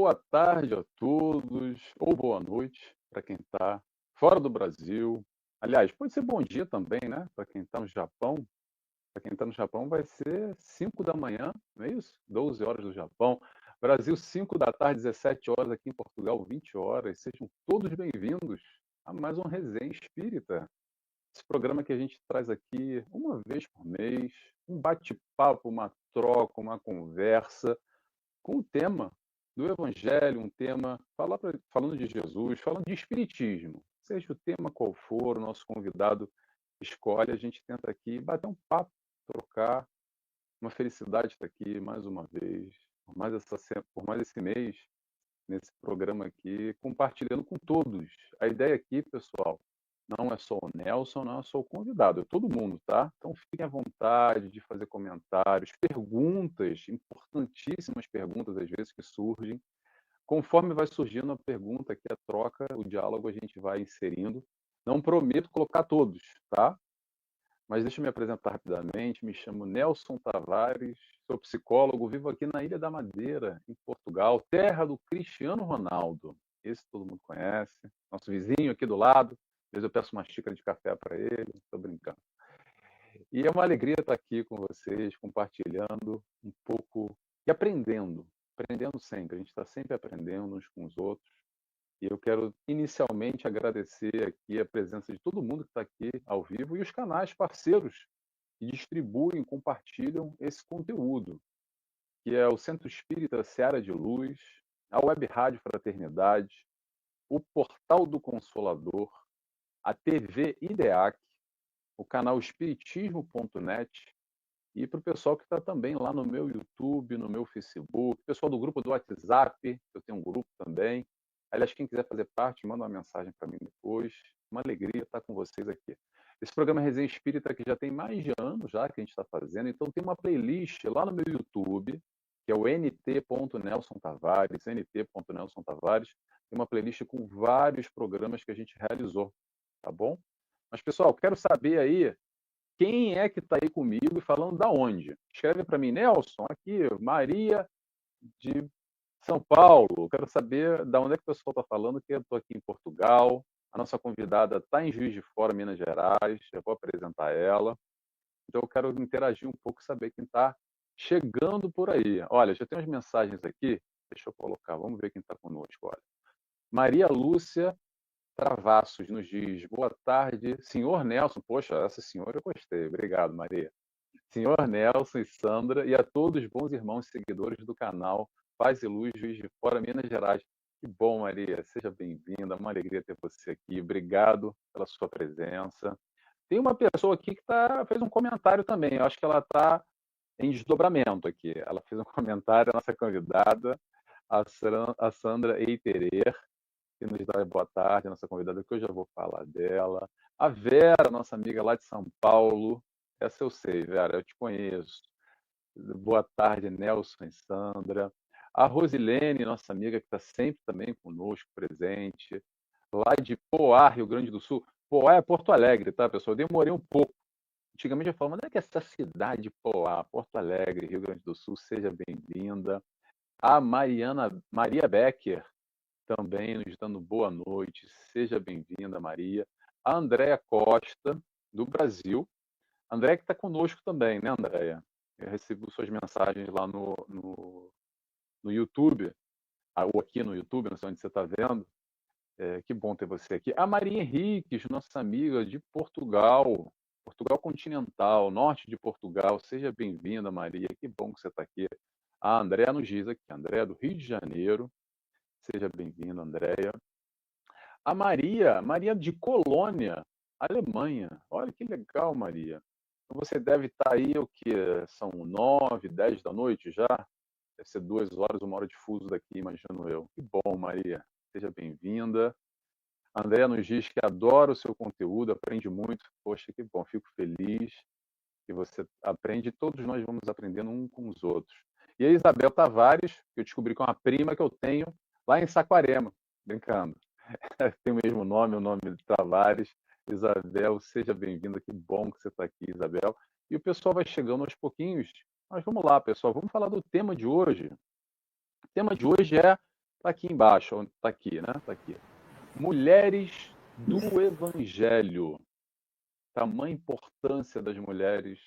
Boa tarde a todos, ou boa noite para quem está fora do Brasil. Aliás, pode ser bom dia também, né? Para quem está no Japão. Para quem está no Japão vai ser 5 da manhã, não é isso? 12 horas do Japão. Brasil, 5 da tarde, 17 horas. Aqui em Portugal, 20 horas. Sejam todos bem-vindos a mais um Resenha Espírita. Esse programa que a gente traz aqui uma vez por mês, um bate-papo, uma troca, uma conversa com o tema do Evangelho, um tema falando de Jesus, falando de Espiritismo. Seja o tema qual for, o nosso convidado escolhe, a gente tenta aqui bater um papo, trocar. Uma felicidade estar aqui mais uma vez, por mais esse mês, nesse programa aqui, compartilhando com todos. A ideia aqui, pessoal, não é só o Nelson, não é só o convidado, é todo mundo, tá? Então fiquem à vontade de fazer comentários, perguntas, importantíssimas perguntas às vezes que surgem. Conforme vai surgindo a pergunta aqui, a troca, o diálogo a gente vai inserindo. Não prometo colocar todos, tá? Mas deixa eu me apresentar rapidamente. Me chamo Nelson Tavares, sou psicólogo, vivo aqui na Ilha da Madeira, em Portugal, terra do Cristiano Ronaldo. Esse todo mundo conhece, nosso vizinho aqui do lado. Às vezes eu peço uma xícara de café para ele, estou brincando. E é uma alegria estar aqui com vocês, compartilhando um pouco e aprendendo sempre. A gente está sempre aprendendo uns com os outros. E eu quero inicialmente agradecer aqui a presença de todo mundo que está aqui ao vivo e os canais parceiros que distribuem, compartilham esse conteúdo, que é o Centro Espírita Seara de Luz, a Web Rádio Fraternidade, o Portal do Consolador, a TV IDEAC, o canal espiritismo.net e para o pessoal que está também lá no meu YouTube, no meu Facebook, pessoal do grupo do WhatsApp, eu tenho um grupo também. Aliás, quem quiser fazer parte, manda uma mensagem para mim depois. Uma alegria estar com vocês aqui. Esse programa é Resenha Espírita que já tem mais de anos já que a gente está fazendo, então tem uma playlist lá no meu YouTube, que é o nt.nelsontavares, nt.nelsontavares, tem uma playlist com vários programas que a gente realizou, tá bom? Mas, pessoal, quero saber aí quem é que está aí comigo e falando da onde. Escreve para mim, Nelson, aqui, Maria de São Paulo. Quero saber da onde é que o pessoal está falando, que eu estou aqui em Portugal. A nossa convidada está em Juiz de Fora, Minas Gerais. Eu vou apresentar ela. Então, eu quero interagir um pouco, saber quem está chegando por aí. Olha, já tem umas mensagens aqui. Deixa eu colocar, vamos ver quem está conosco. Olha. Maria Lúcia Travassos nos diz, boa tarde, senhor Nelson. Poxa, essa senhora eu gostei. Obrigado, Maria. Senhor Nelson e Sandra, e a todos os bons irmãos e seguidores do canal Paz e Luz, Juiz de Fora, Minas Gerais. Que bom, Maria. Seja bem-vinda. Uma alegria ter você aqui. Obrigado pela sua presença. Tem uma pessoa aqui que fez um comentário também. Eu acho que ela está em desdobramento aqui. Ela fez um comentário, a nossa convidada, a Sandra Eiterer, que nos dá boa tarde, a nossa convidada, que eu já vou falar dela. A Vera, nossa amiga lá de São Paulo. Essa eu sei, Vera, eu te conheço. Boa tarde, Nelson e Sandra. A Rosilene, nossa amiga, que está sempre também conosco, presente. Lá de Poá, Rio Grande do Sul. Poá é Porto Alegre, tá, pessoal? Eu demorei um pouco. Antigamente eu falava, onde é que é essa cidade de Poá? Porto Alegre, Rio Grande do Sul, seja bem-vinda. A Maria Becker, também nos dando boa noite. Seja bem-vinda, Maria. A Andréa Costa, do Brasil. A Andréa que está conosco também, né, Andréa? Eu recebo suas mensagens lá no YouTube, ou aqui no YouTube, não sei onde você está vendo. Que bom ter você aqui. A Maria Henriques, nossa amiga de Portugal, Portugal continental, norte de Portugal. Seja bem-vinda, Maria. Que bom que você está aqui. A Andréa nos diz aqui, Andréa do Rio de Janeiro. Seja bem-vinda, Andréa. A Maria de Colônia, Alemanha. Olha que legal, Maria. Então você deve estar aí, o que? São 9, 10 da noite já? Deve ser 2 horas, 1 hora de fuso daqui, imagino eu. Que bom, Maria. Seja bem-vinda. A Andréa nos diz que adora o seu conteúdo, aprende muito. Poxa, que bom, fico feliz que você aprende. Todos nós vamos aprendendo um com os outros. E a Isabel Tavares, que eu descobri que é uma prima que eu tenho lá em Saquarema, brincando. Tem o mesmo nome, o nome de Tavares. Isabel, seja bem-vinda. Que bom que você está aqui, Isabel. E o pessoal vai chegando aos pouquinhos. Mas vamos lá, pessoal. Vamos falar do tema de hoje. O tema de hoje é Está aqui embaixo, está aqui, né? Está aqui. Mulheres do Evangelho. Tamanha importância das mulheres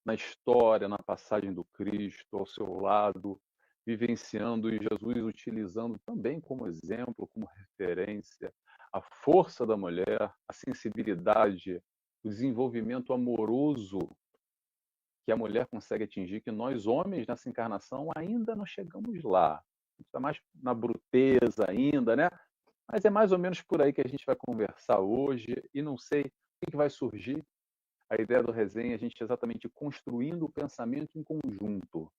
na história, na passagem do Cristo ao seu lado, vivenciando e Jesus utilizando também como exemplo, como referência, a força da mulher, a sensibilidade, o desenvolvimento amoroso que a mulher consegue atingir, que nós homens nessa encarnação ainda não chegamos lá. A gente está mais na bruteza ainda, né? Mas é mais ou menos por aí que a gente vai conversar hoje e não sei o que vai surgir. A ideia do resenha é a gente exatamente construindo o pensamento em conjunto.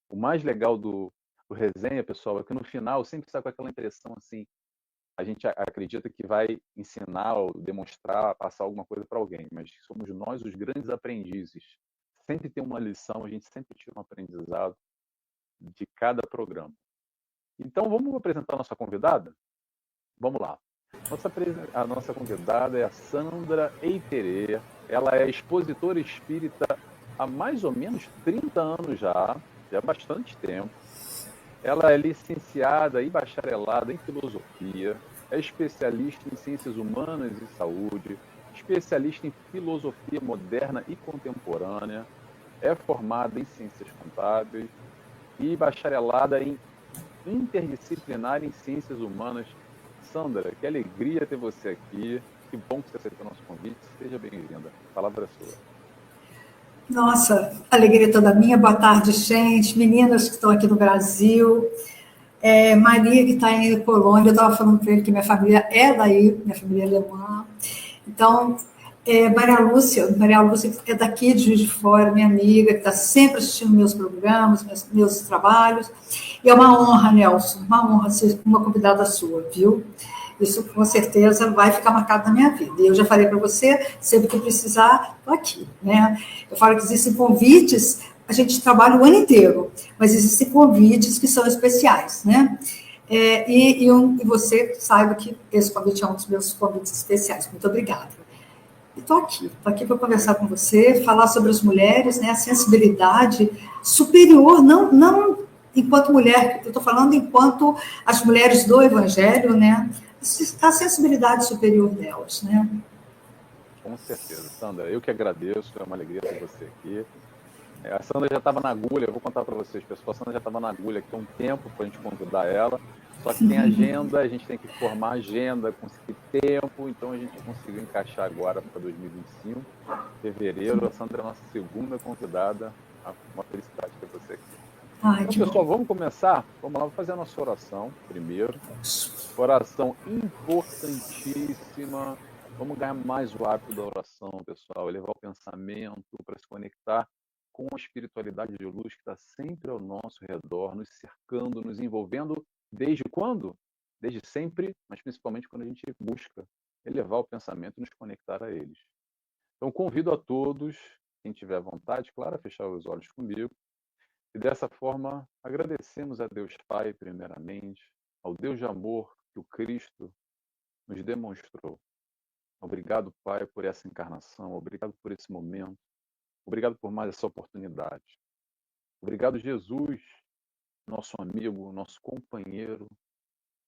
O mais legal do resenha, pessoal, é que no final sempre está com aquela impressão assim, a gente acredita que vai ensinar ou demonstrar, passar alguma coisa para alguém, mas somos nós os grandes aprendizes. Sempre tem uma lição, a gente sempre tira um aprendizado de cada programa. Então, vamos apresentar a nossa convidada? Vamos lá. A nossa convidada é a Sandra Eiterê. Ela é expositora espírita há mais ou menos 30 anos já há bastante tempo. Ela é licenciada e bacharelada em filosofia, é especialista em ciências humanas e saúde, especialista em filosofia moderna e contemporânea, é formada em ciências contábeis e bacharelada em interdisciplinar em ciências humanas. Sandra, que alegria ter você aqui. Que bom que você aceitou nosso convite. Seja bem-vinda. A palavra é sua. Nossa, alegria toda minha. Boa tarde, gente. Meninas que estão aqui no Brasil. Maria, que está em Colônia. Eu estava falando para ele que minha família é daí, minha família é alemã. Então, Maria Lúcia é daqui de Juiz de Fora, minha amiga, que está sempre assistindo meus programas, meus trabalhos. E é uma honra, Nelson, uma honra ser uma convidada sua, viu? Isso com certeza vai ficar marcado na minha vida. E eu já falei para você, sempre que eu precisar, estou aqui, né? Eu falo que existem convites, a gente trabalha o ano inteiro, mas existem convites que são especiais, né? E você saiba que esse convite é um dos meus convites especiais. Muito obrigada. Estou aqui para conversar com você, falar sobre as mulheres, né? A sensibilidade superior, não enquanto mulher, eu estou falando enquanto as mulheres do Evangelho, né? A sensibilidade superior delas, né? Com certeza. Sandra, eu que agradeço. É uma alegria ter você aqui. A Sandra já estava na agulha, eu vou contar para vocês, pessoal. A Sandra já estava na agulha aqui há um tempo para a gente convidar ela. Só que tem agenda, a gente tem que formar agenda, conseguir tempo, então a gente conseguiu encaixar agora para 2025, fevereiro. A Sandra é a nossa segunda convidada. Uma felicidade ter você aqui. Ai, Então, que pessoal, bom. vamos começar? Vamos lá, vou fazer a nossa oração primeiro. Oração importantíssima. Vamos ganhar mais o hábito da oração, pessoal. Elevar o pensamento para se conectar com a espiritualidade de luz que está sempre ao nosso redor, nos cercando, nos envolvendo. Desde quando? Desde sempre, mas principalmente quando a gente busca elevar o pensamento e nos conectar a eles. Então, convido a todos, quem tiver vontade, claro, a fechar os olhos comigo. E dessa forma, agradecemos a Deus Pai, primeiramente, ao Deus de amor que o Cristo nos demonstrou. Obrigado, Pai, por essa encarnação. Obrigado por esse momento. Obrigado por mais essa oportunidade. Obrigado, Jesus, nosso amigo, nosso companheiro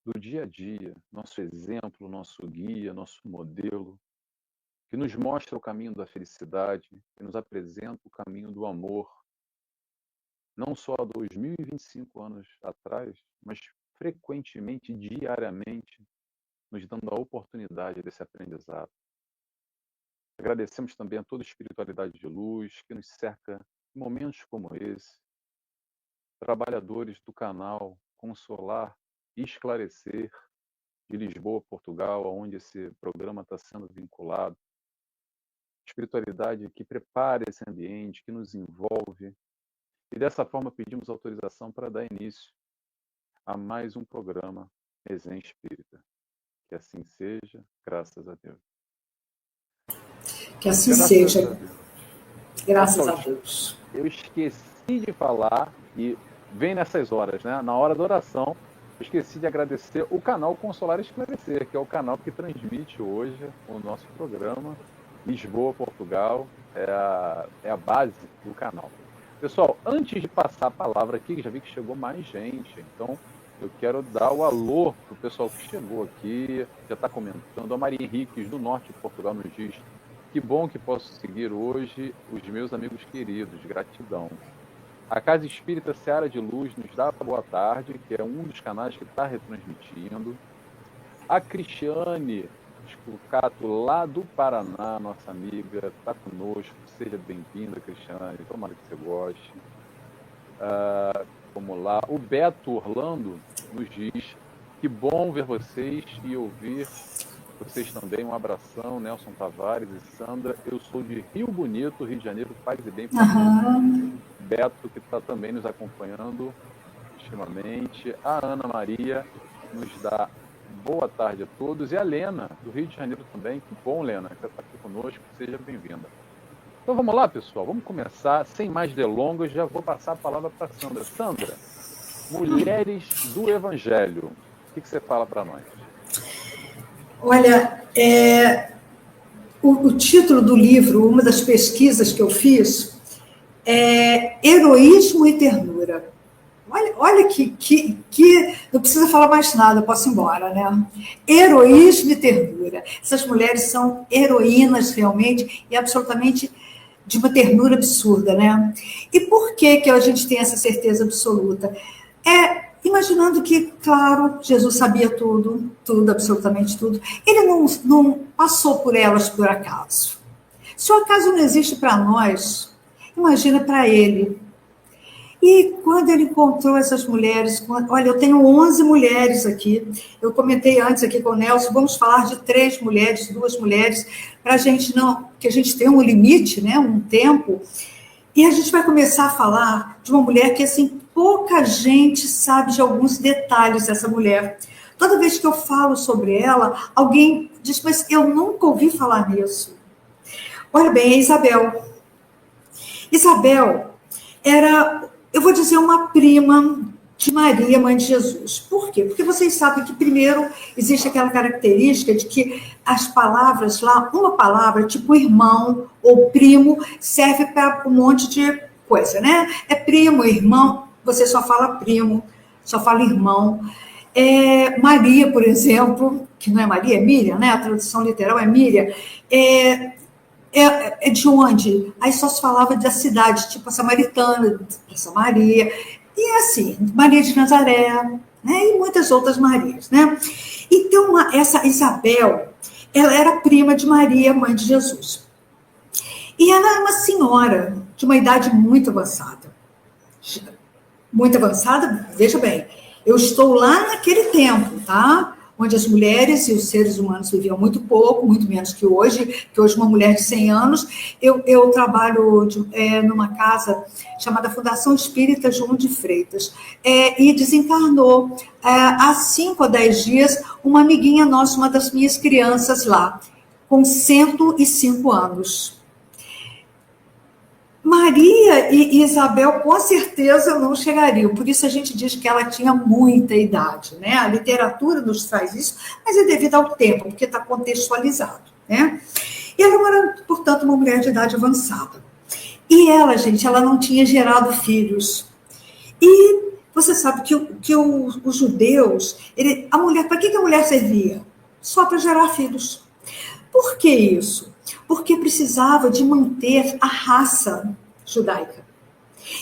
do dia a dia, nosso exemplo, nosso guia, nosso modelo, que nos mostra o caminho da felicidade, que nos apresenta o caminho do amor, não só há 2025 anos atrás, mas frequentemente, diariamente, nos dando a oportunidade desse aprendizado. Agradecemos também a toda a espiritualidade de luz que nos cerca em momentos como esse, trabalhadores do canal Consolar e Esclarecer, de Lisboa, Portugal, onde esse programa está sendo vinculado. Espiritualidade que prepara esse ambiente, que nos envolve. E dessa forma pedimos autorização para dar início a mais um programa Resenha Espírita. Que assim seja, graças a Deus. Que assim Graças seja. a Deus. Graças Pessoal, a Deus. eu esqueci de falar, e vem nessas horas, né? Na hora da oração, eu esqueci de agradecer o canal Consolar e Esclarecer, que é o canal que transmite hoje o nosso programa. Lisboa, Portugal, é a base do canal. Pessoal, antes de passar a palavra aqui, já vi que chegou mais gente, então eu quero dar o alô para o pessoal que chegou aqui, já está comentando. A Maria Henriques, do norte de Portugal, nos diz: que bom que posso seguir hoje os meus amigos queridos, gratidão. A Casa Espírita Seara de Luz nos dá boa tarde, que é um dos canais que está retransmitindo. A Cristiane Escucato, lá do Paraná, nossa amiga, está conosco. Seja bem-vinda, Cristiane, tomara que você goste. Vamos lá. O Beto Orlando nos diz: que bom ver vocês e ouvir vocês também. Um abração, Nelson Tavares e Sandra. Eu sou de Rio Bonito, Rio de Janeiro, paz e bem. Beto, que está também nos acompanhando extremamente. A Ana Maria nos dá boa tarde a todos. E a Lena, do Rio de Janeiro também. Que bom, Lena, que você está aqui conosco. Seja bem-vinda. Então vamos lá, pessoal. Vamos começar. Sem mais delongas, já vou passar a palavra para a Sandra. Sandra, Mulheres do Evangelho. O que você fala para nós? Olha, o título do livro, uma das pesquisas que eu fiz, é Heroísmo e Ternura. Olha que não precisa falar mais nada, posso ir embora, né? Heroísmo e ternura. Essas mulheres são heroínas realmente e absolutamente de uma ternura absurda, né? E por que a gente tem essa certeza absoluta? Imaginando que, claro, Jesus sabia tudo, absolutamente tudo. Ele não passou por elas por acaso. Se o acaso não existe para nós, imagina para ele. E quando ele encontrou essas mulheres, olha, eu tenho 11 mulheres aqui, eu comentei antes aqui com o Nelson, vamos falar de 3 mulheres, 2 mulheres, para a gente não, que a gente tem um limite, né, um tempo, e a gente vai começar a falar de uma mulher que, assim, pouca gente sabe de alguns detalhes dessa mulher. Toda vez que eu falo sobre ela, alguém diz, mas eu nunca ouvi falar nisso. Olha bem, é Isabel. Isabel era, eu vou dizer, uma prima de Maria, mãe de Jesus. Por quê? Porque vocês sabem que, primeiro, existe aquela característica de que as palavras lá, uma palavra, tipo irmão ou primo, serve para um monte de coisa, né? É primo, irmão, você só fala primo, só fala irmão. Maria, por exemplo, que não é Maria, é Miriam, né? A tradução literal é Miriam, é de onde? Aí só se falava da cidade, tipo a Samaritana, São Maria, e assim, Maria de Nazaré, né? E muitas outras Marias, né? Então, essa Isabel, ela era prima de Maria, mãe de Jesus. E ela é uma senhora de uma idade muito avançada. Muito avançada, veja bem, eu estou lá naquele tempo, tá? Onde as mulheres e os seres humanos viviam muito pouco, muito menos que hoje uma mulher de 100 anos. Eu trabalho numa casa chamada Fundação Espírita João de Freitas, e desencarnou há 5 a 10 dias uma amiguinha nossa, uma das minhas crianças lá, com 105 anos. Maria e Isabel, com certeza, não chegariam. Por isso a gente diz que ela tinha muita idade, né? A literatura nos traz isso, mas é devido ao tempo, porque está contextualizado, né? E ela era, portanto, uma mulher de idade avançada. E ela, gente, ela não tinha gerado filhos. E você sabe que os judeus, a mulher, para que a mulher servia? Só para gerar filhos. Por que isso? Porque precisava de manter a raça judaica.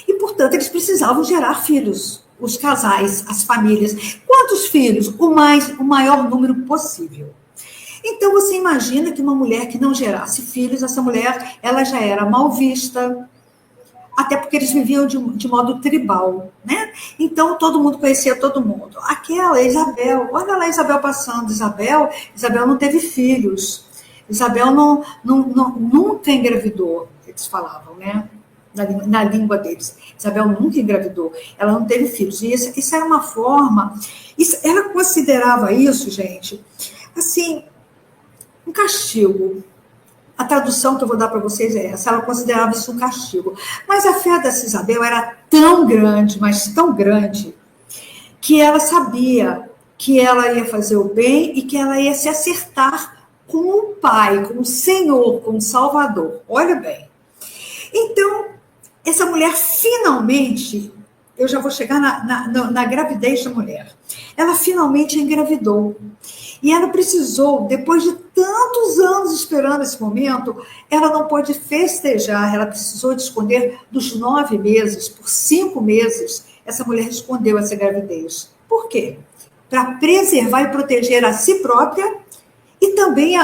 E, portanto, eles precisavam gerar filhos, os casais, as famílias. Quantos filhos? O maior número possível. Então, você imagina que uma mulher que não gerasse filhos, essa mulher, ela já era mal vista, até porque eles viviam de modo tribal, né? Então, todo mundo conhecia todo mundo. Aquela Isabel, olha lá Isabel passando. Isabel não teve filhos. Isabel nunca engravidou, eles falavam, né? Na língua deles. Isabel nunca engravidou, ela não teve filhos. E isso era uma forma, ela considerava isso, gente, assim, um castigo. A tradução que eu vou dar para vocês é essa, ela considerava isso um castigo. Mas a fé dessa Isabel era tão grande, mas tão grande, que ela sabia que ela ia fazer o bem e que ela ia se acertar com o Pai, com o Senhor, com o Salvador. Olha bem. Então, essa mulher finalmente, eu já vou chegar na gravidez da mulher. Ela finalmente engravidou. E ela precisou, depois de tantos anos esperando esse momento, ela não pôde festejar, ela precisou de esconder dos 9 meses, por 5 meses, essa mulher escondeu essa gravidez. Por quê? Para preservar e proteger a si própria e também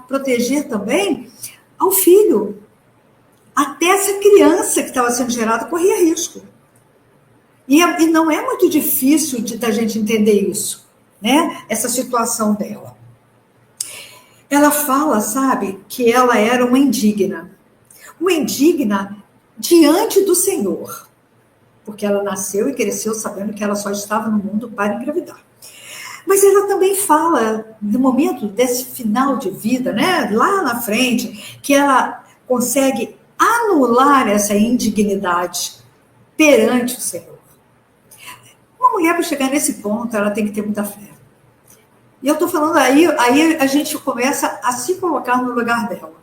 proteger também ao filho. Até essa criança que estava sendo gerada corria risco. E não é muito difícil da gente entender isso, né? Essa situação dela. Ela fala, sabe, que ela era uma indigna diante do Senhor, porque ela nasceu e cresceu sabendo que ela só estava no mundo para engravidar. Mas ela também fala, no momento desse final de vida, né, lá na frente, que ela consegue anular essa indignidade perante o Senhor. Uma mulher, para chegar nesse ponto, ela tem que ter muita fé. E eu estou falando aí a gente começa a se colocar no lugar dela.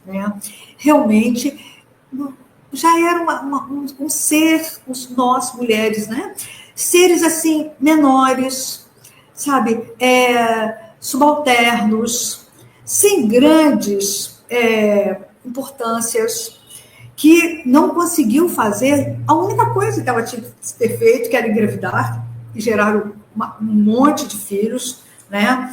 Né? Realmente, já era um ser, nós mulheres, né? Seres assim, menores, sabe? Subalternos, sem grandes importâncias, que não conseguiu fazer a única coisa que ela tinha que ter feito, que era engravidar e gerar um monte de filhos, né?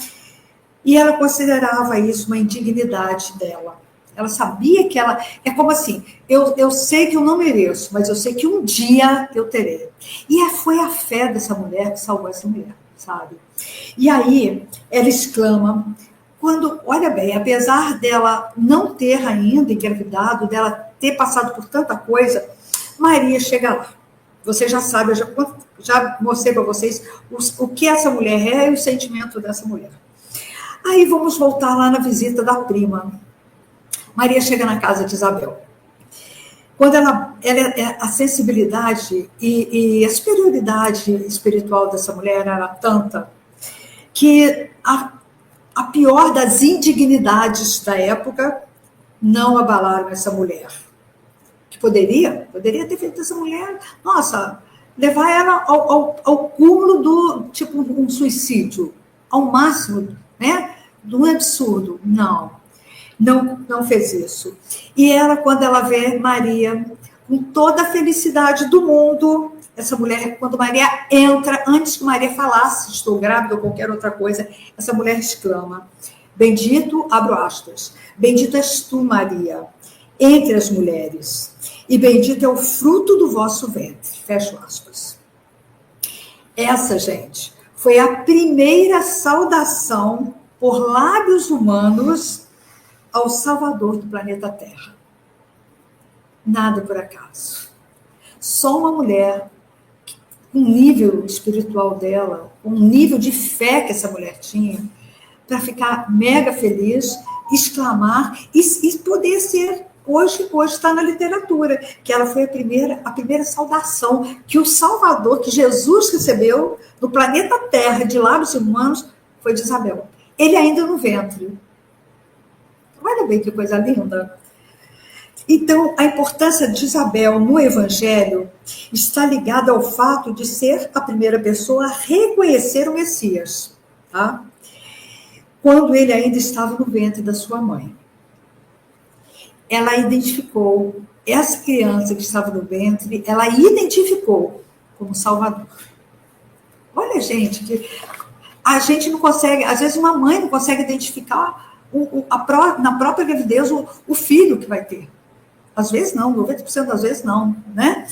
E ela considerava isso uma indignidade dela. Ela sabia que ela... É como assim, eu sei que eu não mereço, mas eu sei que um dia eu terei. E foi a fé dessa mulher que salvou essa mulher, sabe? E aí, ela exclama... olha bem, apesar dela não ter ainda engravidado, dela ter passado por tanta coisa, Maria chega lá. Você já sabe, eu já mostrei para vocês o que essa mulher é e o sentimento dessa mulher. Aí vamos voltar lá na visita da prima. Maria chega na casa de Isabel. Quando a sensibilidade e a superioridade espiritual dessa mulher era tanta que a pior das indignidades da época não abalaram essa mulher. Que poderia ter feito essa mulher, nossa, levar ela ao cúmulo do, tipo, um suicídio, ao máximo, né, do absurdo. Não fez isso. E ela, quando ela vê Maria, com toda a felicidade do mundo, essa mulher, quando Maria entra, antes que Maria falasse, estou grávida ou qualquer outra coisa, essa mulher exclama, bendito, abro aspas, bendito és tu, Maria, entre as mulheres, e bendito é o fruto do vosso ventre, fecho aspas. Essa, gente, foi a primeira saudação por lábios humanos ao Salvador do planeta Terra. Nada por acaso. Só uma mulher, com o nível espiritual dela, com o nível de fé que essa mulher tinha, para ficar mega feliz, exclamar e poder ser, hoje está na literatura, que ela foi a primeira saudação que o Salvador, que Jesus recebeu no planeta Terra, de lábios humanos, foi de Isabel. Ele ainda no ventre. Olha bem que coisa linda. Então, a importância de Isabel no Evangelho está ligada ao fato de ser a primeira pessoa a reconhecer o Messias, tá? Quando ele ainda estava no ventre da sua mãe. Ela identificou, essa criança que estava no ventre, ela identificou como Salvador. Olha, gente, que a gente não consegue, às vezes uma mãe não consegue identificar na própria gravidez o filho que vai ter. Às vezes não, 90% das vezes não, né?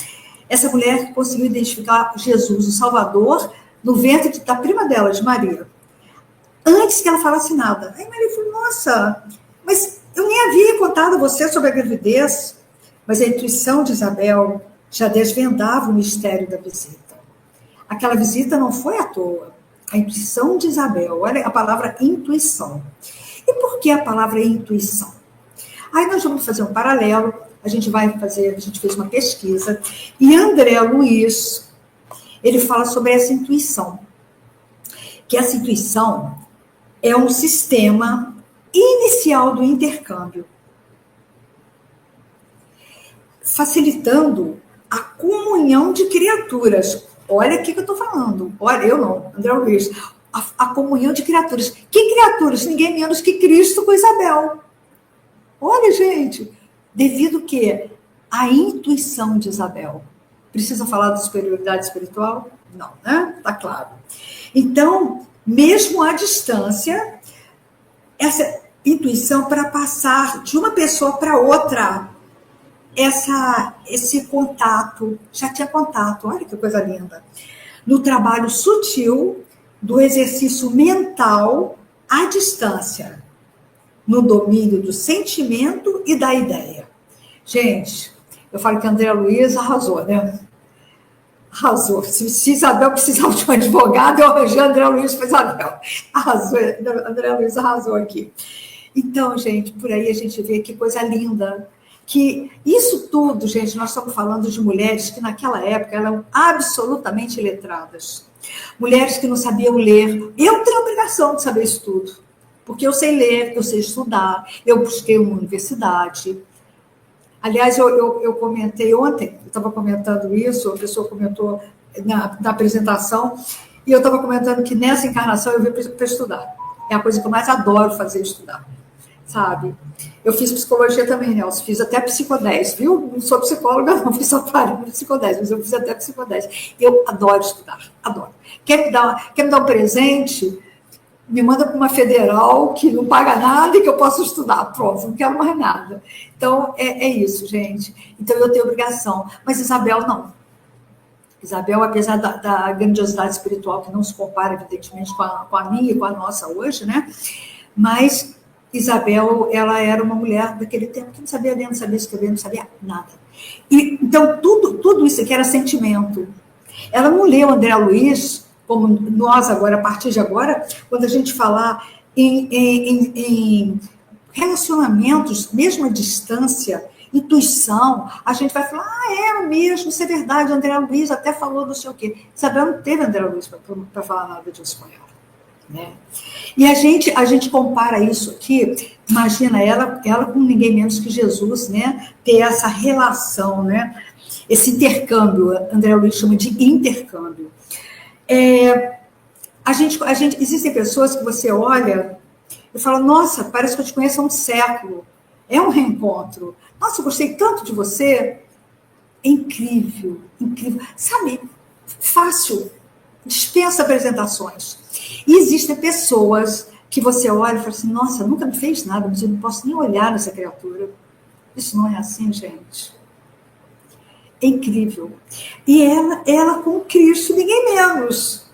Essa mulher conseguiu identificar Jesus, o Salvador, no ventre da prima dela, de Maria. Antes que ela falasse nada. Aí Maria falou, nossa, mas eu nem havia contado a você sobre a gravidez. Mas a intuição de Isabel já desvendava o mistério da visita. Aquela visita não foi à toa. A intuição de Isabel, olha a palavra intuição. E por que a palavra intuição? Aí nós vamos fazer um paralelo, a gente fez uma pesquisa, e André Luiz, ele fala sobre essa intuição. Que essa intuição é um sistema inicial do intercâmbio, facilitando a comunhão comunhão de criaturas. Olha o que eu estou falando. Olha, eu não, André Luiz. A comunhão de criaturas. Que criaturas? Ninguém menos que Cristo com Isabel. Olha, gente, devido o quê? A intuição de Isabel. Precisa falar de superioridade espiritual? Não, né? Tá claro. Então, mesmo à distância, essa intuição para passar de uma pessoa para outra, esse contato, já tinha contato, olha que coisa linda. No trabalho sutil do exercício mental à distância, no domínio do sentimento e da ideia. Gente, eu falo que a André Luiz arrasou, né? Arrasou. Se Isabel precisava de um advogado, eu arranjei André Luiz para Isabel. Arrasou, André Luiz arrasou aqui. Então, gente, por aí a gente vê que coisa linda. Que isso tudo, gente, nós estamos falando de mulheres que naquela época eram absolutamente letradas. Mulheres que não sabiam ler. Eu tenho a obrigação de saber isso tudo. Porque eu sei ler, eu sei estudar, eu busquei uma universidade. Aliás, eu comentei ontem, eu estava comentando isso, a pessoa comentou na apresentação, e eu estava comentando que nessa encarnação eu vim para estudar. É a coisa que eu mais adoro fazer, estudar. Sabe? Eu fiz psicologia também, Nelson, fiz até psicodez, viu? Não sou psicóloga, não, fiz só para psicodez, mas eu fiz até psicodez. Eu adoro estudar, adoro. Quer me dar um presente? Me manda para uma federal que não paga nada e que eu possa estudar. Pronto, não quero mais nada. Então, é isso, gente. Então, eu tenho obrigação. Mas Isabel, não. Isabel, apesar da grandiosidade espiritual, que não se compara, evidentemente, com a minha e com a nossa hoje, né? Mas Isabel, ela era uma mulher daquele tempo que não sabia ler, não sabia escrever, não sabia nada. E, então, tudo isso aqui era sentimento. Ela não leu André Luiz, como nós agora, a partir de agora, quando a gente falar em relacionamentos, mesmo à distância, intuição, a gente vai falar, é mesmo, isso é verdade, André Luiz até falou não sei o quê. Isabel não teve André Luiz para falar nada disso com ela. Né? E a gente compara isso aqui, imagina ela com ninguém menos que Jesus, né? Ter essa relação, né? Esse intercâmbio, André Luiz chama de intercâmbio. Existem pessoas que você olha e fala, nossa, parece que eu te conheço há um século. É um reencontro. Nossa, eu gostei tanto de você. É incrível, incrível. Sabe, fácil, dispensa apresentações. E existem pessoas que você olha e fala assim, nossa, nunca me fez nada, mas eu não posso nem olhar nessa criatura. Isso não é assim, gente. É incrível. E ela com Cristo, ninguém menos.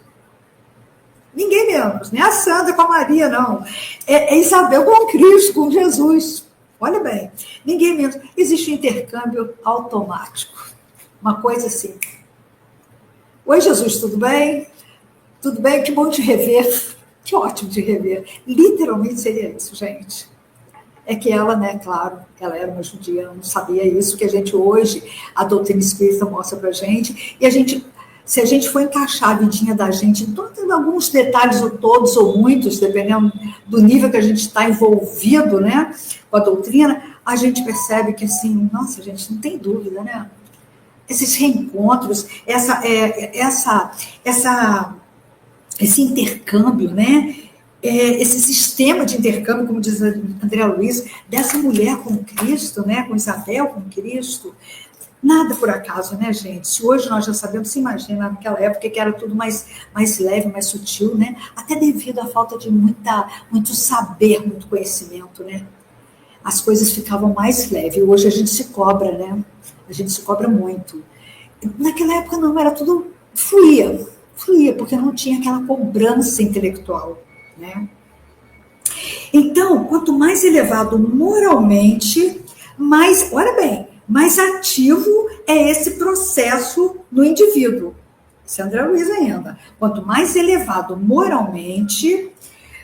Ninguém menos. Não é a Sandra com a Maria, não. É Isabel com Cristo, com Jesus. Olha bem. Ninguém menos. Existe um intercâmbio automático. Uma coisa assim. Oi, Jesus, tudo bem? Tudo bem? Que bom te rever. Que ótimo te rever. Literalmente seria isso, gente. É que ela, né, claro, ela era uma judia, não sabia isso, que a gente hoje, a doutrina espírita mostra pra gente, e se a gente for encaixar a vidinha da gente, em alguns detalhes, ou todos, ou muitos, dependendo do nível que a gente está envolvido, né, com a doutrina, a gente percebe que, assim, nossa, gente, não tem dúvida, né? Esses reencontros, esse intercâmbio, né? Esse sistema de intercâmbio, como diz André Luiz, dessa mulher com Cristo, né? Com Isabel com Cristo, nada por acaso, né, gente? Se hoje nós já sabemos, se imagina naquela época que era tudo mais leve, mais sutil, né? Até devido à falta de muito saber, muito conhecimento, né? As coisas ficavam mais leves. Hoje a gente se cobra, né? A gente se cobra muito. Naquela época não, era tudo fluía, porque não tinha aquela cobrança intelectual, né? Então, quanto mais elevado moralmente, olha bem, mais ativo é esse processo no indivíduo. Isso é André Luiz ainda. Quanto mais elevado moralmente,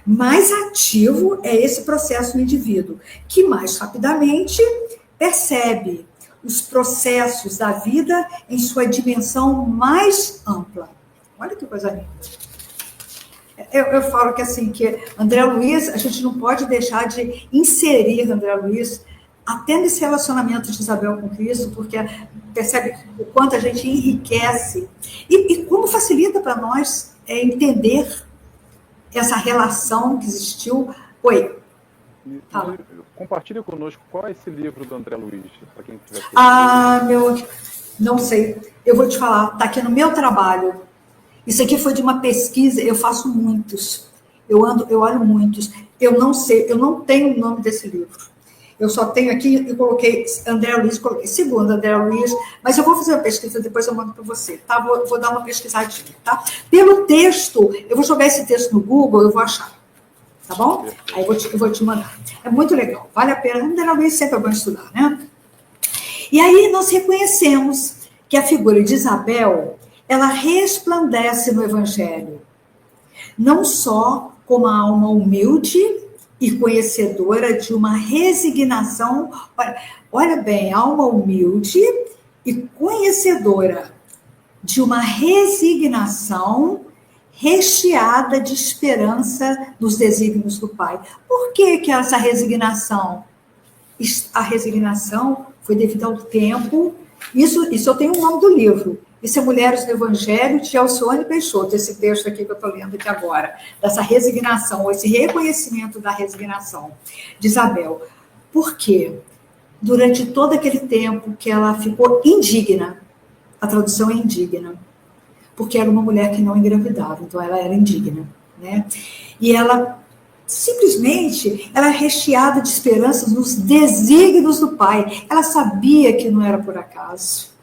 mais ativo é esse processo no indivíduo, que mais rapidamente percebe os processos da vida em sua dimensão mais ampla. Olha que coisa linda. Eu falo que assim, que André Luiz, a gente não pode deixar de inserir André Luiz até nesse relacionamento de Isabel com Cristo, porque percebe o quanto a gente enriquece e como facilita para nós entender essa relação que existiu. Oi. Fala. Compartilha conosco qual é esse livro do André Luiz, para quem quiser. Não sei. Eu vou te falar, está aqui no meu trabalho. Isso aqui foi de uma pesquisa, eu faço muitos. Eu olho muitos. Eu não sei, eu não tenho o nome desse livro. Eu só tenho aqui, eu coloquei André Luiz, coloquei segundo André Luiz, mas eu vou fazer uma pesquisa, depois eu mando para você, tá? Vou dar uma pesquisadinha, tá? Pelo texto, eu vou jogar esse texto no Google, eu vou achar, tá bom? Aí eu vou te mandar. É muito legal, vale a pena. André Luiz sempre é bom estudar, né? E aí nós reconhecemos que a figura de Isabel, ela resplandece no Evangelho, não só como a alma humilde e conhecedora de uma resignação. Olha bem, alma humilde e conhecedora de uma resignação recheada de esperança nos desígnios do Pai. Por que essa resignação? A resignação foi devido ao tempo. Isso eu tenho o nome do livro. Isso é Mulheres do Evangelho, de Alcione Peixoto, esse texto aqui que eu estou lendo aqui agora, dessa resignação, esse reconhecimento da resignação de Isabel. Por quê? Durante todo aquele tempo que ela ficou indigna, a tradução é indigna, porque era uma mulher que não engravidava, então ela era indigna, né? E ela simplesmente era recheada de esperanças nos desígnios do Pai. Ela sabia que não era por acaso.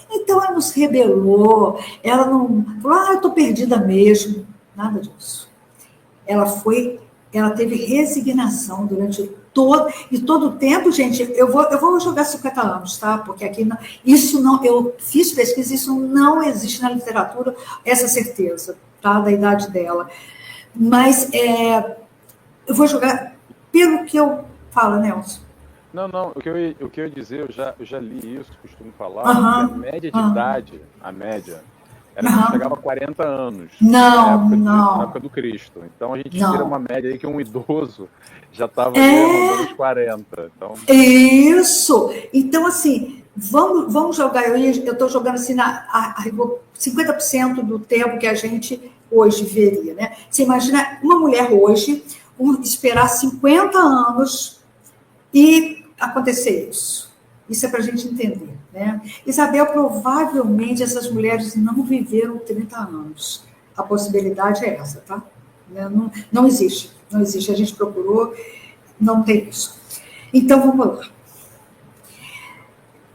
Então ela não se rebelou, ela não falou, eu estou perdida mesmo. Nada disso. Ela teve resignação durante todo o tempo, gente. Eu vou jogar 50 anos, tá? Porque aqui eu fiz pesquisa, isso não existe na literatura, essa certeza, tá? Da idade dela. Mas eu vou jogar pelo que eu falo, Nelson. Não, o que eu ia dizer, eu já li isso, costumo falar, que a média de idade, era que chegava a 40 anos. Na época do Cristo. Então a gente tira uma média aí que um idoso já estava rondando os 40. Então... Isso! Então, assim, vamos jogar, eu estou jogando assim, 50% do tempo que a gente hoje veria, né? Você imagina uma mulher hoje esperar 50 anos e acontecer isso. Isso é para a gente entender, né? Isabel, provavelmente, essas mulheres não viveram 30 anos. A possibilidade é essa, tá? Não existe. Não existe. A gente procurou, não tem isso. Então, vamos lá.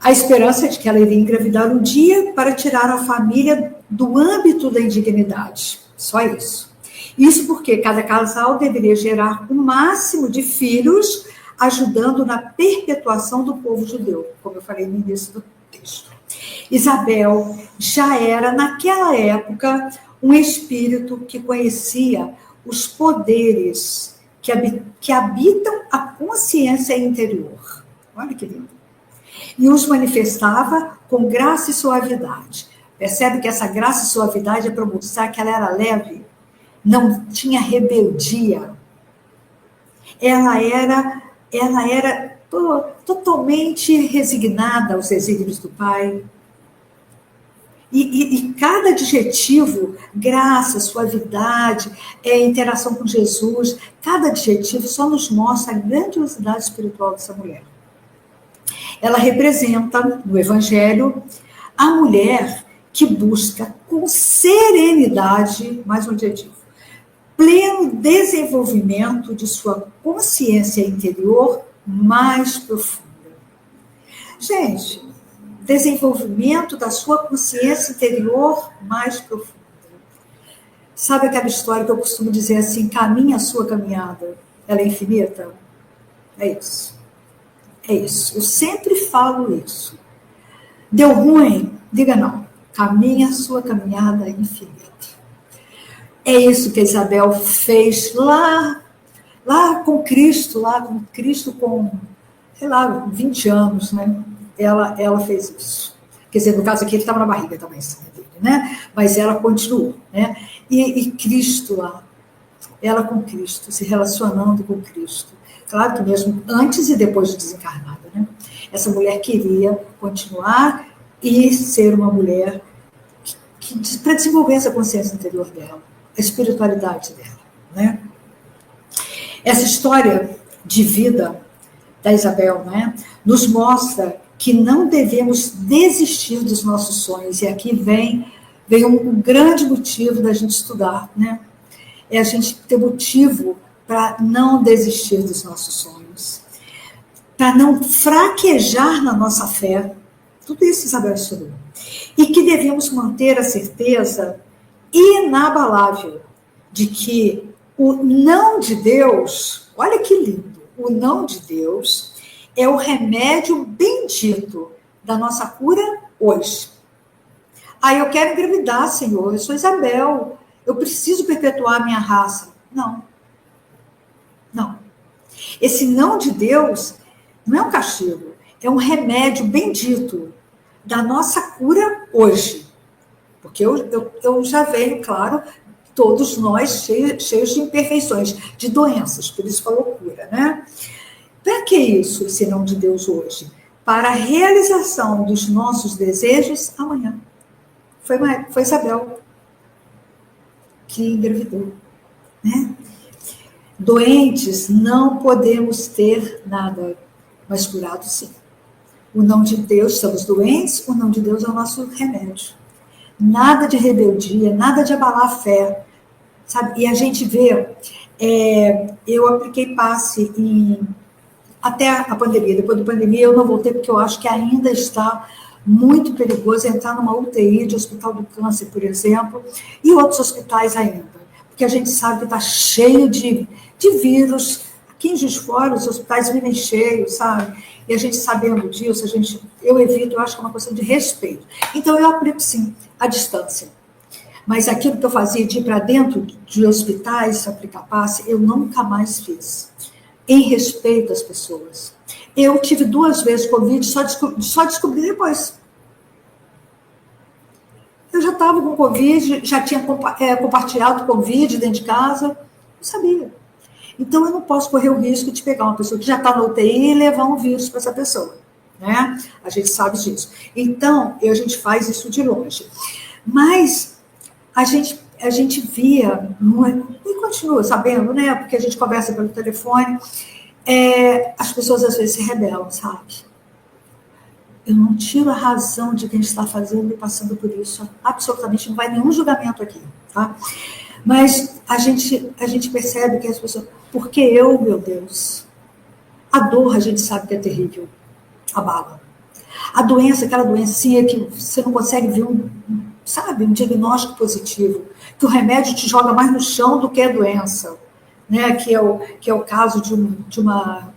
A esperança de que ela iria engravidar um dia para tirar a família do âmbito da indignidade. Só isso. Isso porque cada casal deveria gerar o máximo de filhos, ajudando na perpetuação do povo judeu, como eu falei no início do texto. Isabel já era, naquela época, um espírito que conhecia os poderes que habitam a consciência interior. Olha que lindo. E os manifestava com graça e suavidade. Percebe que essa graça e suavidade é para mostrar que ela era leve, não tinha rebeldia. Ela era totalmente resignada aos desígnios do Pai. E cada adjetivo, graça, suavidade, interação com Jesus, cada adjetivo só nos mostra a grandiosidade espiritual dessa mulher. Ela representa, no Evangelho, a mulher que busca com serenidade, mais um adjetivo, pleno desenvolvimento de sua consciência interior mais profunda. Gente, desenvolvimento da sua consciência interior mais profunda. Sabe aquela história que eu costumo dizer assim, caminha a sua caminhada, ela é infinita? É isso. É isso. Eu sempre falo isso. Deu ruim? Diga não. Caminha a sua caminhada infinita. É isso que a Isabel fez lá com Cristo com, sei lá, 20 anos, né? Ela fez isso. Quer dizer, no caso aqui, ele estava na barriga também, dele, né? Mas ela continuou, né? E Cristo lá, ela com Cristo, se relacionando com Cristo, Claro que mesmo antes e depois de desencarnada, né? Essa mulher queria continuar e ser uma mulher para desenvolver essa consciência interior dela, a espiritualidade dela, né? Essa história de vida da Isabel, né, nos mostra que não devemos desistir dos nossos sonhos. E aqui vem um grande motivo da gente estudar, né? É a gente ter motivo para não desistir dos nossos sonhos, para não fraquejar na nossa fé. Tudo isso Isabel estudou. E que devemos manter a certeza inabalável de que o não de Deus, olha que lindo, o não de Deus é o remédio bendito da nossa cura hoje. Ah, eu quero engravidar, Senhor, eu sou Isabel, eu preciso perpetuar a minha raça. Não. Não. Esse não de Deus não é um castigo, é um remédio bendito da nossa cura hoje. Porque eu já venho, claro, todos nós cheios de imperfeições, de doenças, por isso falou cura, né? Para que isso, esse não de Deus hoje? Para a realização dos nossos desejos amanhã. Foi Isabel que engravidou, né? Doentes não podemos ter nada, mas curados sim. O não de Deus, estamos doentes, o não de Deus é o nosso remédio. Nada de rebeldia, nada de abalar a fé, sabe? E a gente vê, eu apliquei passe até a pandemia. Depois da pandemia eu não voltei porque eu acho que ainda está muito perigoso entrar numa UTI de Hospital do Câncer, por exemplo, e outros hospitais ainda, porque a gente sabe que está cheio de vírus. Aqui em Juiz de Fora, os hospitais vivem cheios, sabe? E a gente sabendo disso, eu evito, eu acho que é uma questão de respeito. Então, eu aplico, sim, à distância. Mas aquilo que eu fazia de ir para dentro de hospitais, aplicar passe, eu nunca mais fiz. Em respeito às pessoas. Eu tive 2 vezes Covid, só descobri depois. Eu já estava com Covid, já tinha compartilhado Covid dentro de casa, não sabia. Então, eu não posso correr o risco de pegar uma pessoa que já está na UTI e levar um vírus para essa pessoa, né? A gente sabe disso. Então, a gente faz isso de longe. Mas a gente via, e continua sabendo, né? Porque a gente conversa pelo telefone, as pessoas às vezes se rebelam, sabe? Eu não tiro a razão de quem está fazendo e passando por isso. Absolutamente, não vai nenhum julgamento aqui, tá? Mas a gente percebe que as pessoas... Porque meu Deus, a dor a gente sabe que é terrível, abala. A doença, aquela doencinha que você não consegue ver um diagnóstico positivo, que o remédio te joga mais no chão do que a doença, né? Que é o caso de uma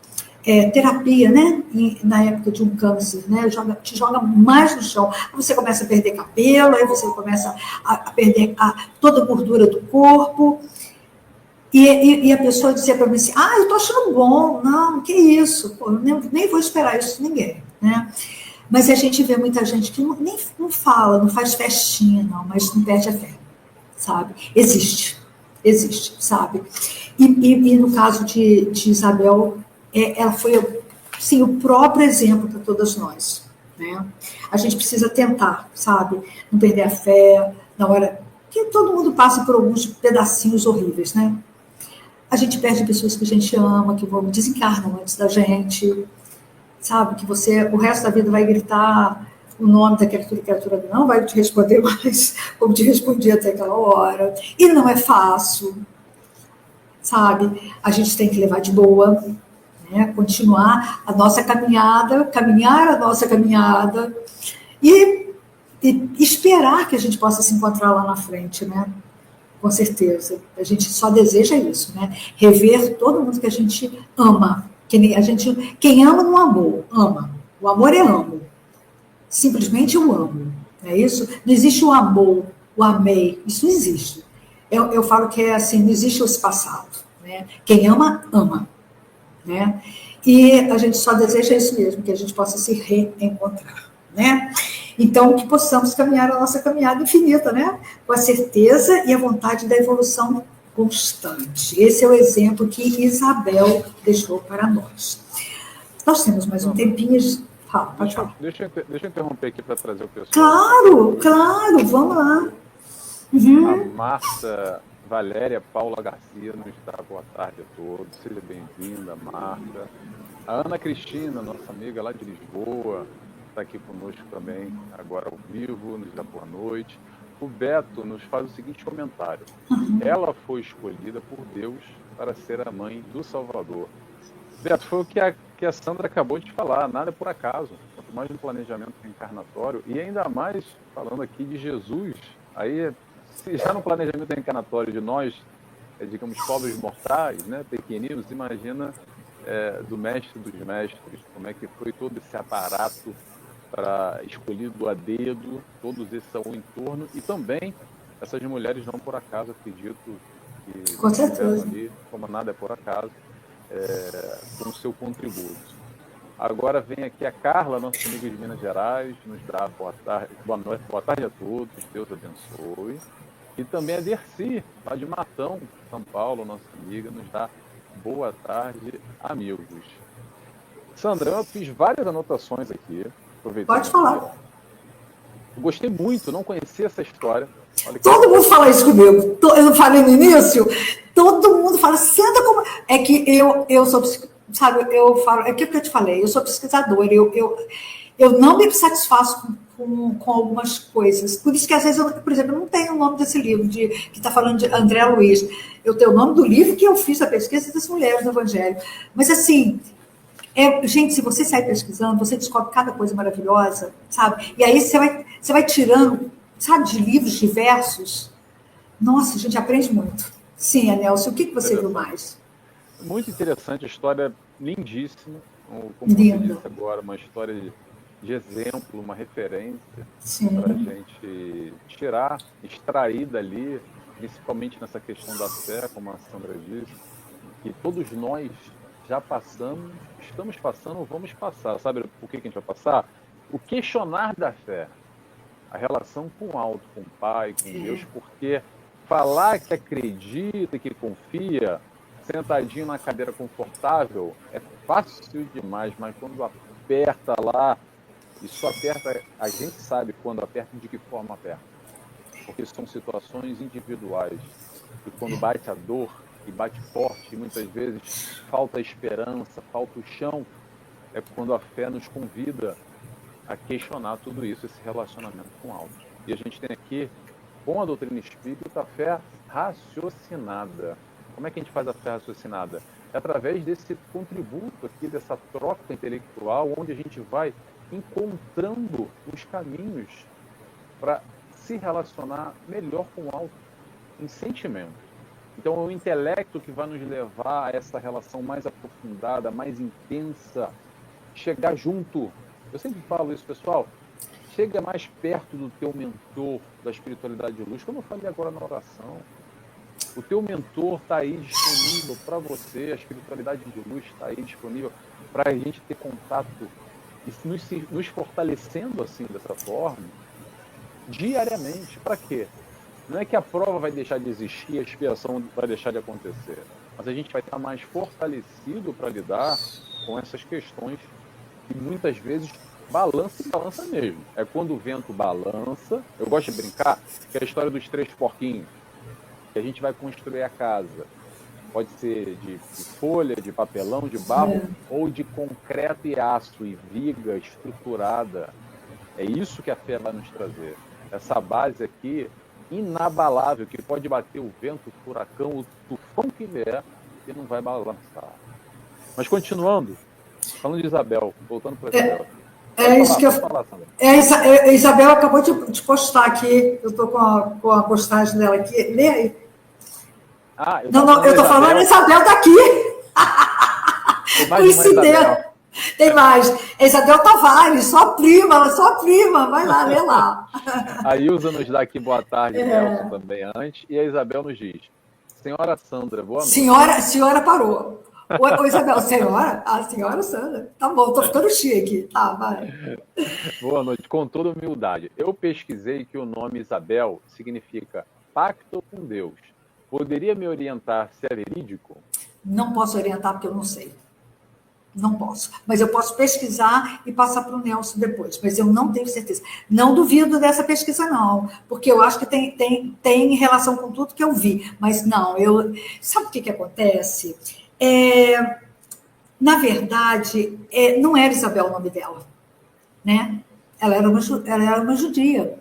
terapia, né? Na época de um câncer, né? Te joga mais no chão. Aí você começa a perder cabelo, aí você começa a perder toda a gordura do corpo. E a pessoa dizia para mim assim, eu tô achando bom. Não, que isso? Pô, eu nem vou esperar isso de ninguém, né? Mas a gente vê muita gente que não fala, não faz festinha, não, mas não perde a fé, sabe? Existe, sabe? E no caso de Isabel, ela foi, sim, o próprio exemplo para todas nós, né? A gente precisa tentar, sabe? Não perder a fé na hora que todo mundo passa por alguns pedacinhos horríveis, né? A gente perde pessoas que a gente ama, que desencarnam antes da gente, sabe? Que você, o resto da vida, vai gritar o nome daquela criatura, não vai te responder mais como te respondia até aquela hora. E não é fácil, sabe? A gente tem que levar de boa, né? Continuar a nossa caminhada, caminhar a nossa caminhada e esperar que a gente possa se encontrar lá na frente, né? Com certeza. A gente só deseja isso, né? Rever todo mundo que a gente ama. Quem ama não amou, ama. O amor é amo. Simplesmente eu amo. Não é isso? Não existe o amor, o amei. Isso não existe. Eu falo que é assim, não existe esse passado. Né? Quem ama, ama. Né? E a gente só deseja isso mesmo, que a gente possa se reencontrar. Né? Então, que possamos caminhar a nossa caminhada infinita, né? Com a certeza e a vontade da evolução constante. Esse é o exemplo que Isabel deixou para nós. Nós temos mais um tempinho. Fala, pode falar. Deixa eu interromper aqui para trazer o pessoal. Claro, vamos lá. A Marta Valéria Paula Garcia nos dá boa tarde a todos. Seja bem-vinda, Marta. A Ana Cristina, nossa amiga lá de Lisboa, está aqui conosco também, agora ao vivo, nos dá boa noite. O Beto nos faz o seguinte comentário. Ela foi escolhida por Deus para ser a mãe do Salvador. Beto, foi o que a Sandra acabou de falar, nada é por acaso, quanto mais no planejamento reencarnatório, e ainda mais falando aqui de Jesus, aí, se já no planejamento reencarnatório de nós, digamos, pobres mortais, né, pequeninos, imagina do mestre dos mestres, como é que foi todo esse aparato para escolhido a dedo, todos esses ao entorno, e também essas mulheres não por acaso, acredito que estiveram ali, como nada é por acaso, com o seu contributo. Agora vem aqui a Carla, nossa amiga de Minas Gerais, nos dá boa tarde, boa noite, boa tarde a todos, Deus abençoe. E também a Dercy, lá de Matão, São Paulo, nossa amiga, nos dá boa tarde, amigos. Sandra, eu fiz várias anotações aqui. Pode falar. Eu gostei muito, não conhecia essa história. Todo mundo fala isso comigo. Eu não falei no início? Todo mundo fala, Sandra, como... É que eu sou, sabe, eu falo, é aquilo que eu te falei, eu sou pesquisadora, eu não me satisfaço com algumas coisas. Por isso que, às vezes, por exemplo, eu não tenho o nome desse livro, que está falando de André Luiz. Eu tenho o nome do livro que eu fiz a pesquisa das mulheres do Evangelho. Mas, assim, gente, se você sair pesquisando, você descobre cada coisa maravilhosa, sabe? E aí você vai tirando, sabe, de livros diversos. Nossa, a gente aprende muito. Sim, Anelson, o que você viu mais? Muito interessante, a história lindíssima. Como você disse agora, uma história de exemplo, uma referência para a gente extrair dali, principalmente nessa questão da fé, como a Sandra disse, que todos nós já passamos, estamos passando ou vamos passar. Sabe por que a gente vai passar? O questionar da fé, a relação com o alto, com o Pai, com Deus, porque falar que acredita, que confia, sentadinho na cadeira confortável, é fácil demais, mas quando aperta lá, e só aperta, a gente sabe quando aperta e de que forma aperta. Porque são situações individuais. E quando bate a dor, e bate forte, e muitas vezes falta a esperança, falta o chão, é quando a fé nos convida a questionar tudo isso, esse relacionamento com o alto. E a gente tem aqui, com a doutrina espírita, a fé raciocinada. Como é que a gente faz a fé raciocinada? É através desse contributo aqui, dessa troca intelectual, onde a gente vai encontrando os caminhos para se relacionar melhor com o alto, em sentimento. Então, é o intelecto que vai nos levar a essa relação mais aprofundada, mais intensa, chegar junto. Eu sempre falo isso, pessoal, chega mais perto do teu mentor da espiritualidade de luz, como eu falei agora na oração. O teu mentor está aí disponível para você, a espiritualidade de luz está aí disponível para a gente ter contato e nos fortalecendo assim, dessa forma, diariamente. Para quê? Não é que a prova vai deixar de existir, a expiação vai deixar de acontecer, mas a gente vai estar mais fortalecido para lidar com essas questões que muitas vezes balança e balança mesmo. É quando o vento balança, eu gosto de brincar, que é a história dos 3 porquinhos, que a gente vai construir a casa. Pode ser de folha, de papelão, de barro, ou de concreto e aço e viga estruturada. É isso que a fé vai nos trazer. Essa base aqui, inabalável, que pode bater o vento, o furacão, o tufão que vier, e não vai balançar. Mas continuando, falando de Isabel, voltando para Isabel. Isabel acabou de postar aqui, eu estou com a postagem dela aqui. Lê aí. Eu estou falando, Isabel está aqui. Coincidência. Tem mais. Isabel Tavares, sua prima, vai lá, lê lá. A Ilza nos dá aqui boa tarde, Nelson também antes, e a Isabel nos diz, senhora Sandra, boa noite. Senhora parou. Oi, Isabel, senhora? A senhora Sandra. Tá bom, tô ficando chique. Tá, vai. Boa noite, com toda humildade. Eu pesquisei que o nome Isabel significa pacto com Deus. poderia me orientar se é verídico? Não posso orientar porque eu não sei. Não posso. Mas eu posso pesquisar e passar para o Nelson depois. Mas eu não tenho certeza. Não duvido dessa pesquisa, não. Porque eu acho que tem relação com tudo que eu vi. Mas não, sabe o que acontece? Na verdade, não era Isabel o nome dela, né? Ela era uma judia.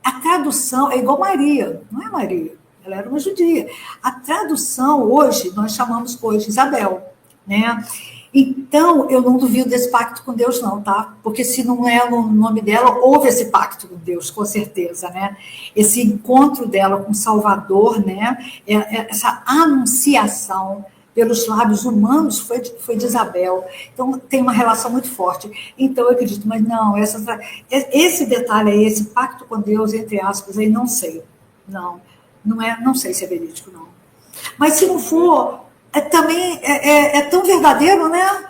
A tradução é igual Maria, não é Maria. Ela era uma judia. A tradução hoje, nós chamamos hoje Isabel, né? Então, eu não duvido desse pacto com Deus, não, tá? Porque se não é o nome dela, houve esse pacto com Deus, com certeza, né? Esse encontro dela com o Salvador, né? Essa anunciação pelos lábios humanos foi de Isabel. Então, tem uma relação muito forte. Então, eu acredito, mas não, esse detalhe aí, esse pacto com Deus, entre aspas, aí não sei. Não sei se é verídico, não. Mas se não for, também é tão verdadeiro, né?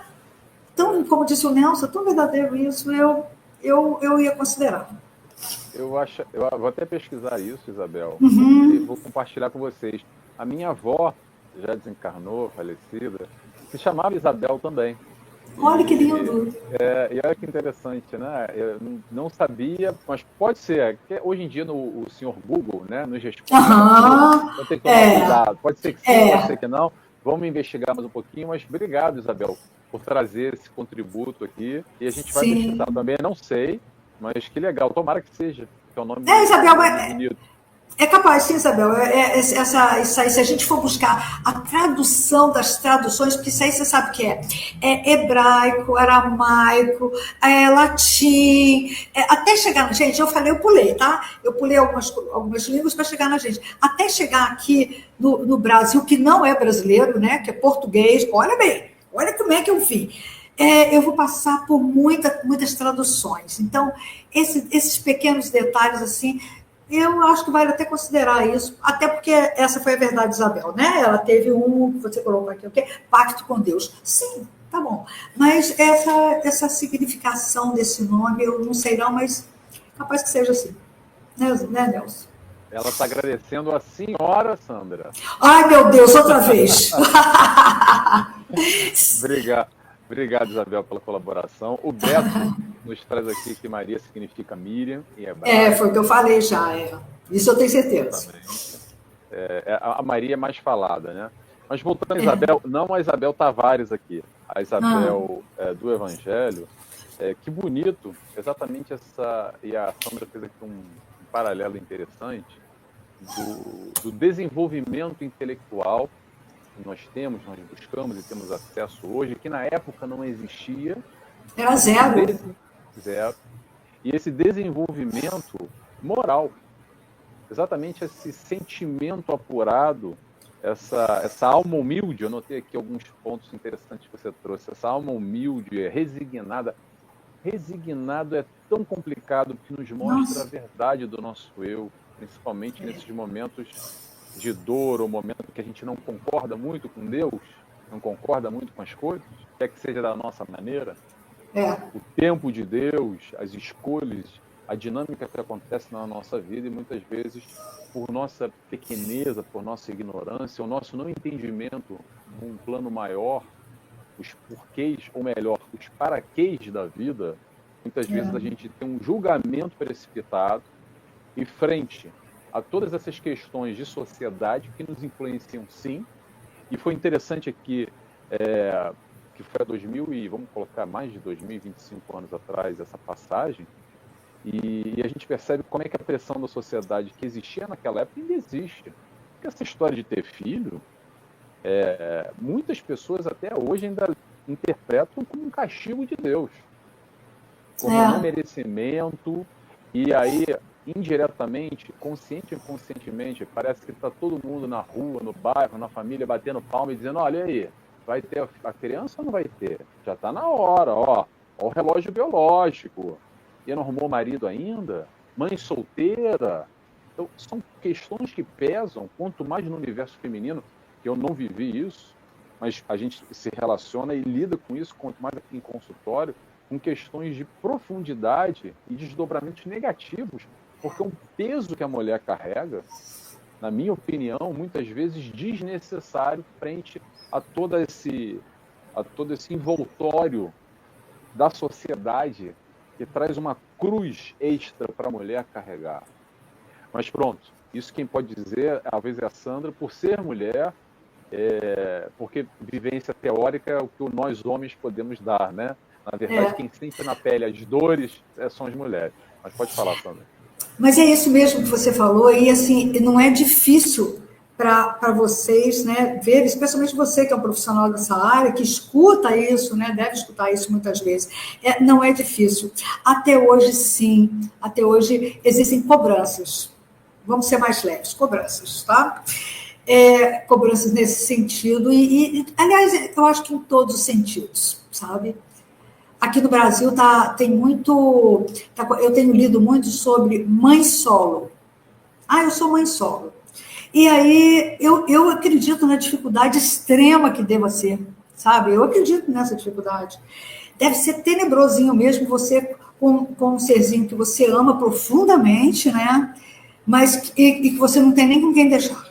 Tão, como disse o Nelson, tão verdadeiro isso, eu ia considerar. Eu vou até pesquisar isso, Isabel, e vou compartilhar com vocês. A minha avó, já desencarnou, falecida, se chamava Isabel também. Olha que lindo! E olha que interessante, né? Eu não sabia, mas pode ser. Hoje em dia o senhor Google, né, nos responde. Vou ter que tomar cuidado. Pode ser que sim, pode ser que não. Vamos investigar mais um pouquinho, mas obrigado, Isabel, por trazer esse contributo aqui. E a gente vai pesquisar também. Não sei, mas que legal. Tomara que seja. Que é o nome Isabel, bonito. É capaz, sim, Isabel. Isso aí, se a gente for buscar a tradução das traduções, porque isso aí você sabe o que é hebraico, aramaico, latim, até chegar na gente, eu pulei, tá? Eu pulei algumas línguas para chegar na gente. Até chegar aqui no Brasil, que não é brasileiro, né? Que é português, olha bem, olha como é que eu vim. Eu vou passar por muitas traduções. Então, esses pequenos detalhes, assim, eu acho que vale até considerar isso, até porque essa foi a verdade de Isabel, né? Ela teve você colocou aqui, o quê? Pacto com Deus. Sim, tá bom. Mas essa significação desse nome, eu não sei não, mas capaz que seja assim. Né, Nelson? Ela está agradecendo a senhora, Sandra. Ai, meu Deus, outra vez. Obrigado, Isabel, pela colaboração. O Beto nos traz aqui que Maria significa Miriam em hebraico. Foi o que eu falei já. Isso eu tenho certeza. A Maria é mais falada, né? Mas voltando a Isabel, não a Isabel Tavares aqui, a Isabel do Evangelho. Que bonito, exatamente essa... E a Sandra fez aqui um paralelo interessante do desenvolvimento intelectual que nós buscamos e temos acesso hoje, que na época não existia. Era zero. Zero. E esse desenvolvimento moral, exatamente esse sentimento apurado, essa alma humilde, eu notei aqui alguns pontos interessantes que você trouxe, essa alma humilde, resignada. Resignado é tão complicado que nos mostra a verdade do nosso eu, principalmente nesses momentos de dor, ou momento que a gente não concorda muito com Deus, não concorda muito com as coisas, quer que seja da nossa maneira. O tempo de Deus, as escolhas, a dinâmica que acontece na nossa vida, e muitas vezes, por nossa pequeneza, por nossa ignorância, o nosso não entendimento num plano maior, os porquês, ou melhor, os paraquês da vida, muitas vezes a gente tem um julgamento precipitado e frente a todas essas questões de sociedade que nos influenciam, sim. E foi interessante aqui, que foi vamos colocar mais de 2025 anos atrás, essa passagem, e a gente percebe como é que a pressão da sociedade que existia naquela época ainda existe. Porque essa história de ter filho, muitas pessoas até hoje ainda interpretam como um castigo de Deus, como um merecimento, e aí, indiretamente, consciente e inconscientemente, parece que está todo mundo na rua, no bairro, na família, batendo palma e dizendo, olha aí, vai ter a criança ou não vai ter? Já está na hora, ó o relógio biológico. E não arrumou marido ainda? Mãe solteira? Então, são questões que pesam, quanto mais no universo feminino, que eu não vivi isso, mas a gente se relaciona e lida com isso, quanto mais aqui em consultório, com questões de profundidade e desdobramentos negativos, porque é um peso que a mulher carrega na minha opinião, muitas vezes desnecessário frente a todo esse envoltório da sociedade que traz uma cruz extra para a mulher carregar. Mas pronto, isso quem pode dizer, talvez é a Sandra, por ser mulher, porque vivência teórica é o que nós homens podemos dar, né? Na verdade, quem sente na pele as dores são as mulheres. Mas pode falar, Sandra. Mas é isso mesmo que você falou, e assim, não é difícil para vocês, né, ver, especialmente você que é um profissional dessa área, que escuta isso, né, deve escutar isso muitas vezes. Não é difícil. Até hoje, sim, até hoje existem cobranças. Vamos ser mais leves, cobranças, tá? Cobranças nesse sentido, aliás, eu acho que em todos os sentidos, sabe? Aqui no Brasil tem muito... eu tenho lido muito sobre mãe solo. Eu sou mãe solo. E aí, eu acredito na dificuldade extrema que deva ser, sabe? Eu acredito nessa dificuldade. Deve ser tenebrosinho mesmo você com um serzinho que você ama profundamente, né? Mas que você não tem nem com quem deixar.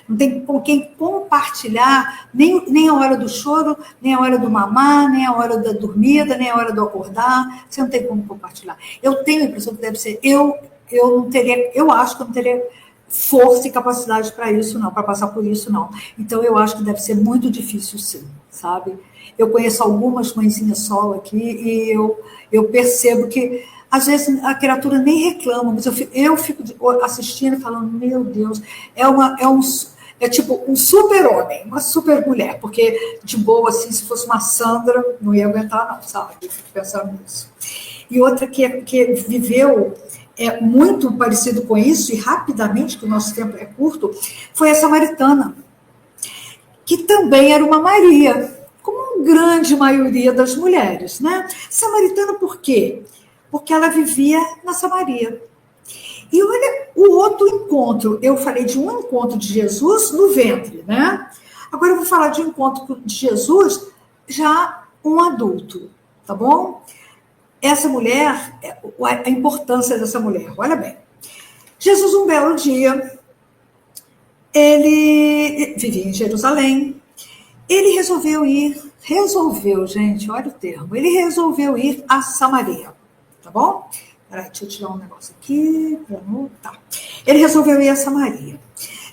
Não tem com quem compartilhar nem a hora do choro, nem a hora do mamar, nem a hora da dormida, nem a hora do acordar. Você não tem como compartilhar. Eu tenho a impressão que deve ser... Eu acho que eu não teria força e capacidade para isso, não, para passar por isso, não. Então, eu acho que deve ser muito difícil, sim, sabe? Eu conheço algumas mãezinhas solo aqui e eu percebo que, às vezes, a criatura nem reclama, mas eu fico assistindo e falando, meu Deus, é tipo um super-homem, uma super-mulher, porque, de boa, assim, se fosse uma Sandra, não ia aguentar, não, sabe? Eu fico pensando nisso. E outra que viveu muito parecido com isso, e rapidamente, que o nosso tempo é curto, foi a samaritana, que também era uma Maria, como a grande maioria das mulheres, né? Samaritana por quê? Porque ela vivia na Samaria. E olha o outro encontro. Eu falei de um encontro de Jesus no ventre, né? Agora eu vou falar de um encontro de Jesus já um adulto, tá bom? Essa mulher, a importância dessa mulher, olha bem. Jesus, um belo dia, ele vivia em Jerusalém, ele resolveu, gente, olha o termo, ele resolveu ir a Samaria, tá bom? Peraí, deixa eu tirar um negócio aqui. Tá. Ele resolveu ir a Samaria.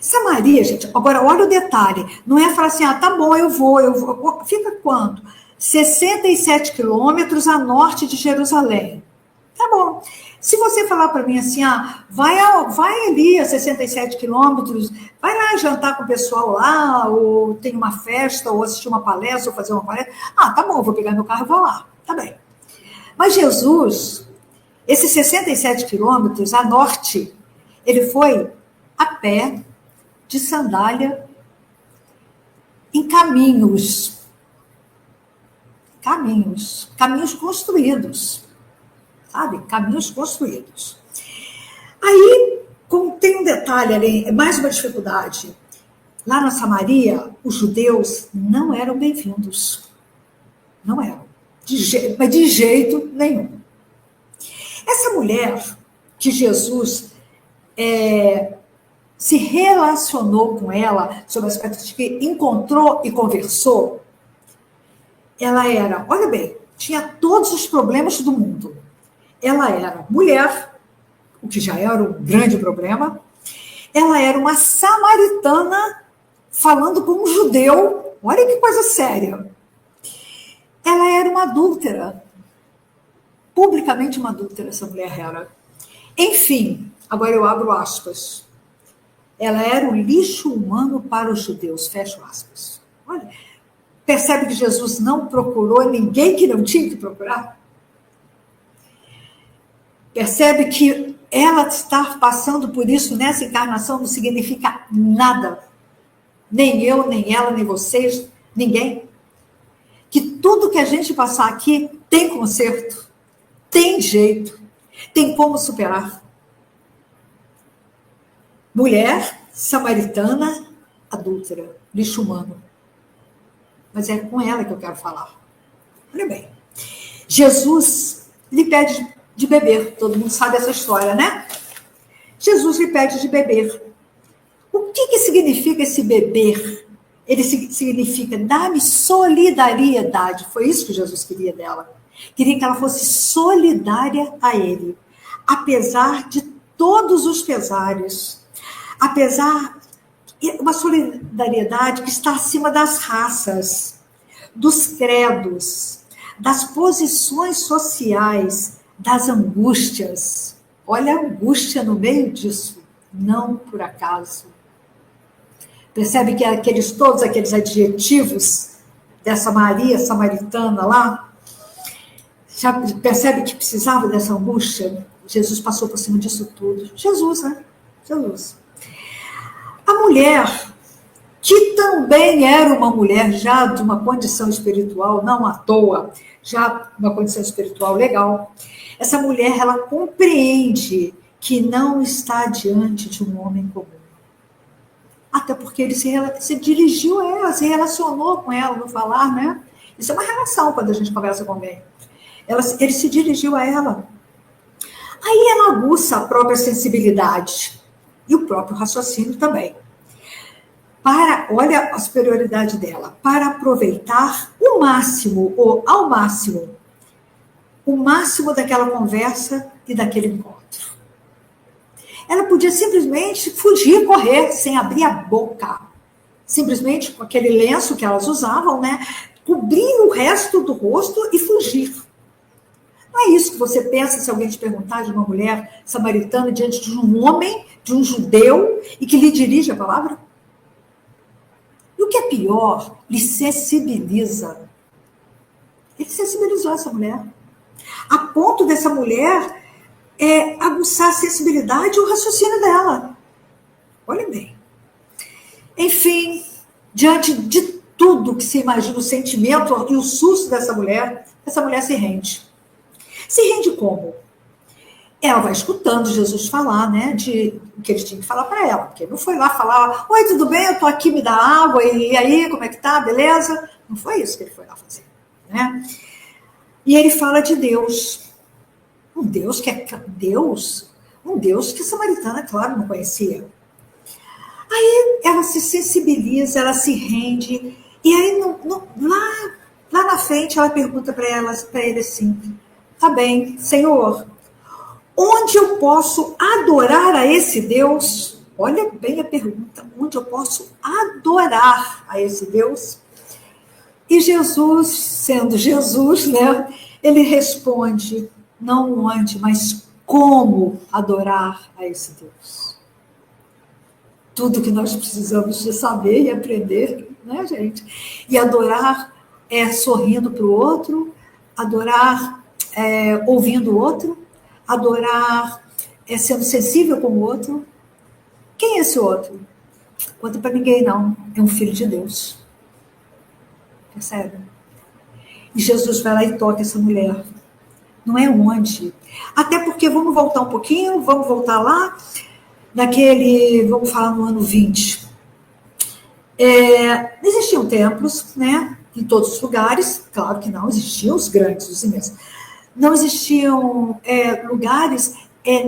Samaria, gente, agora olha o detalhe. Não é falar assim, tá bom, eu vou. Fica quanto? 67 quilômetros a norte de Jerusalém. Tá bom. Se você falar para mim assim, vai ali a 67 quilômetros, vai lá jantar com o pessoal lá, ou tem uma festa, ou assistir uma palestra, ou fazer uma palestra. Tá bom, vou pegar meu carro e vou lá. Tá bem. Mas Jesus... Esses 67 quilômetros a norte, ele foi a pé, de sandália, em caminhos construídos, sabe? Caminhos construídos. Aí, tem um detalhe ali, mais uma dificuldade. Lá na Samaria, os judeus não eram bem-vindos. Não eram. Mas de jeito nenhum. Essa mulher que Jesus se relacionou com ela, sob o aspecto de que encontrou e conversou, ela era, olha bem, tinha todos os problemas do mundo. Ela era mulher, o que já era um grande problema. Ela era uma samaritana falando com um judeu. Olha que coisa séria. Ela era uma adúltera. Publicamente uma adúltera, essa mulher era. Enfim, agora eu abro aspas. Ela era o lixo humano para os judeus, fecho aspas. Olha, percebe que Jesus não procurou ninguém que não tinha que procurar? Percebe que ela estar passando por isso nessa encarnação não significa nada. Nem eu, nem ela, nem vocês, ninguém. Que tudo que a gente passar aqui tem conserto. Tem jeito, tem como superar. Mulher, samaritana, adúltera, lixo humano. Mas é com ela que eu quero falar. Olha bem. Jesus lhe pede de beber. Todo mundo sabe essa história, né? Jesus lhe pede de beber. que significa esse beber? Ele significa dar-me solidariedade. Foi isso que Jesus queria dela. Queria que ela fosse solidária a ele. Apesar de todos os pesares. Apesar de uma solidariedade que está acima das raças, dos credos, das posições sociais, das angústias. Olha a angústia no meio disso. Não por acaso. Percebe que todos aqueles adjetivos dessa Maria samaritana lá, já percebe que precisava dessa angústia? Jesus passou por cima disso tudo. Jesus, né? Jesus. A mulher, que também era uma mulher já de uma condição espiritual, não à toa, já uma condição espiritual legal, essa mulher, ela compreende que não está diante de um homem comum. Até porque ele se dirigiu a ela, se relacionou com ela no falar, né? Isso é uma relação quando a gente conversa com alguém. Ele se dirigiu a ela. Aí ela aguça a própria sensibilidade e o próprio raciocínio também. Olha a superioridade dela, para aproveitar o máximo, ou ao máximo, o máximo daquela conversa e daquele encontro. Ela podia simplesmente fugir, correr, sem abrir a boca. Simplesmente com aquele lenço que elas usavam, né? Cobrir o resto do rosto e fugir. Não é isso que você pensa se alguém te perguntar de uma mulher samaritana diante de um homem, de um judeu, e que lhe dirige a palavra? E o que é pior, lhe sensibiliza. Ele sensibilizou essa mulher. A ponto dessa mulher aguçar a sensibilidade e o raciocínio dela. Olhem bem. Enfim, diante de tudo que se imagina, o sentimento e o susto dessa mulher, essa mulher se rende. Se rende como? Ela vai escutando Jesus falar, né, de o que ele tinha que falar para ela, porque ele não foi lá falar, oi, tudo bem, eu tô aqui, me dá água, e aí, como é que tá, beleza? Não foi isso que ele foi lá fazer, né? E ele fala de Deus. Um Deus que a samaritana, claro, não conhecia. Aí ela se sensibiliza, ela se rende, e aí lá na frente ela pergunta para ele assim, tá bem, Senhor, onde eu posso adorar a esse Deus? Olha bem a pergunta, onde eu posso adorar a esse Deus? E Jesus, sendo Jesus, né, ele responde, não onde, mas como adorar a esse Deus. Tudo que nós precisamos de saber e aprender, né, gente? E adorar é sorrindo para o outro, adorar ouvindo o outro, adorar sendo sensível com o outro. Quem é esse outro? Conta para ninguém, não. É um filho de Deus. Percebe? E Jesus vai lá e toca essa mulher. Não é onde. Até porque, vamos voltar um pouquinho, vamos voltar lá, vamos falar no ano 20. Existiam templos, né, em todos os lugares, claro que não existiam os grandes, os imensos. Não existiam lugares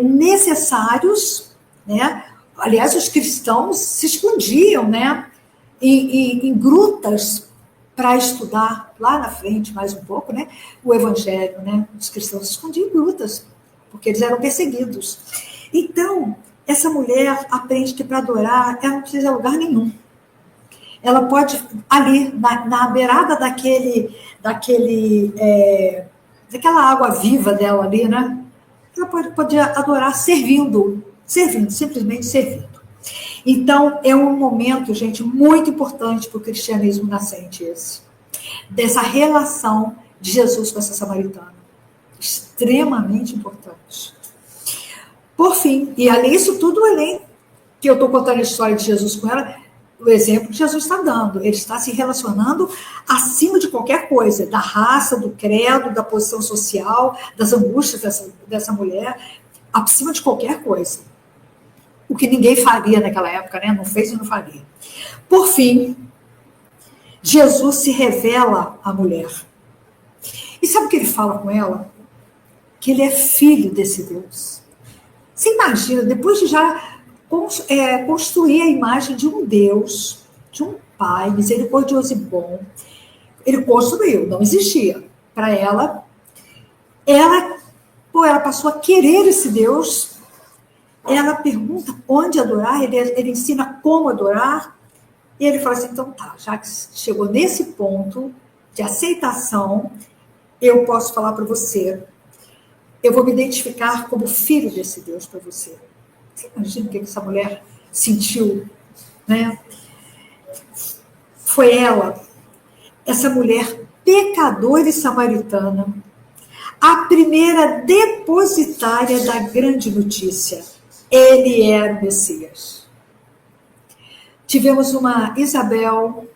necessários, né? Aliás, os cristãos se escondiam, né, em grutas para estudar lá na frente, mais um pouco, né, o evangelho, né? Os cristãos se escondiam em grutas, porque eles eram perseguidos. Então, essa mulher aprende que para adorar, ela não precisa ir a lugar nenhum. Ela pode, ali, na beirada daquela água viva dela ali, né? Ela pode adorar servindo, simplesmente servindo. Então, é um momento, gente, muito importante para o cristianismo nascente esse. Dessa relação de Jesus com essa samaritana. Extremamente importante. Por fim, e além disso tudo, além que eu estou contando a história de Jesus com ela, o exemplo que Jesus está dando. Ele está se relacionando acima de qualquer coisa, da raça, do credo, da posição social, das angústias dessa mulher, acima de qualquer coisa. O que ninguém faria naquela época, né? Não fez e não faria. Por fim, Jesus se revela à mulher. E sabe o que ele fala com ela? Que ele é filho desse Deus. Você imagina, depois de já construir a imagem de um Deus, de um Pai misericordioso e bom. Ele construiu, não existia. Para ela, ela passou a querer esse Deus. Ela pergunta onde adorar, ele ensina como adorar. E ele fala assim, então tá, já que chegou nesse ponto de aceitação, eu posso falar para você, eu vou me identificar como filho desse Deus para você. Você imagina o que essa mulher sentiu, né? Foi ela, essa mulher pecadora e samaritana, a primeira depositária da grande notícia. Ele era o Messias. Tivemos uma Isabel,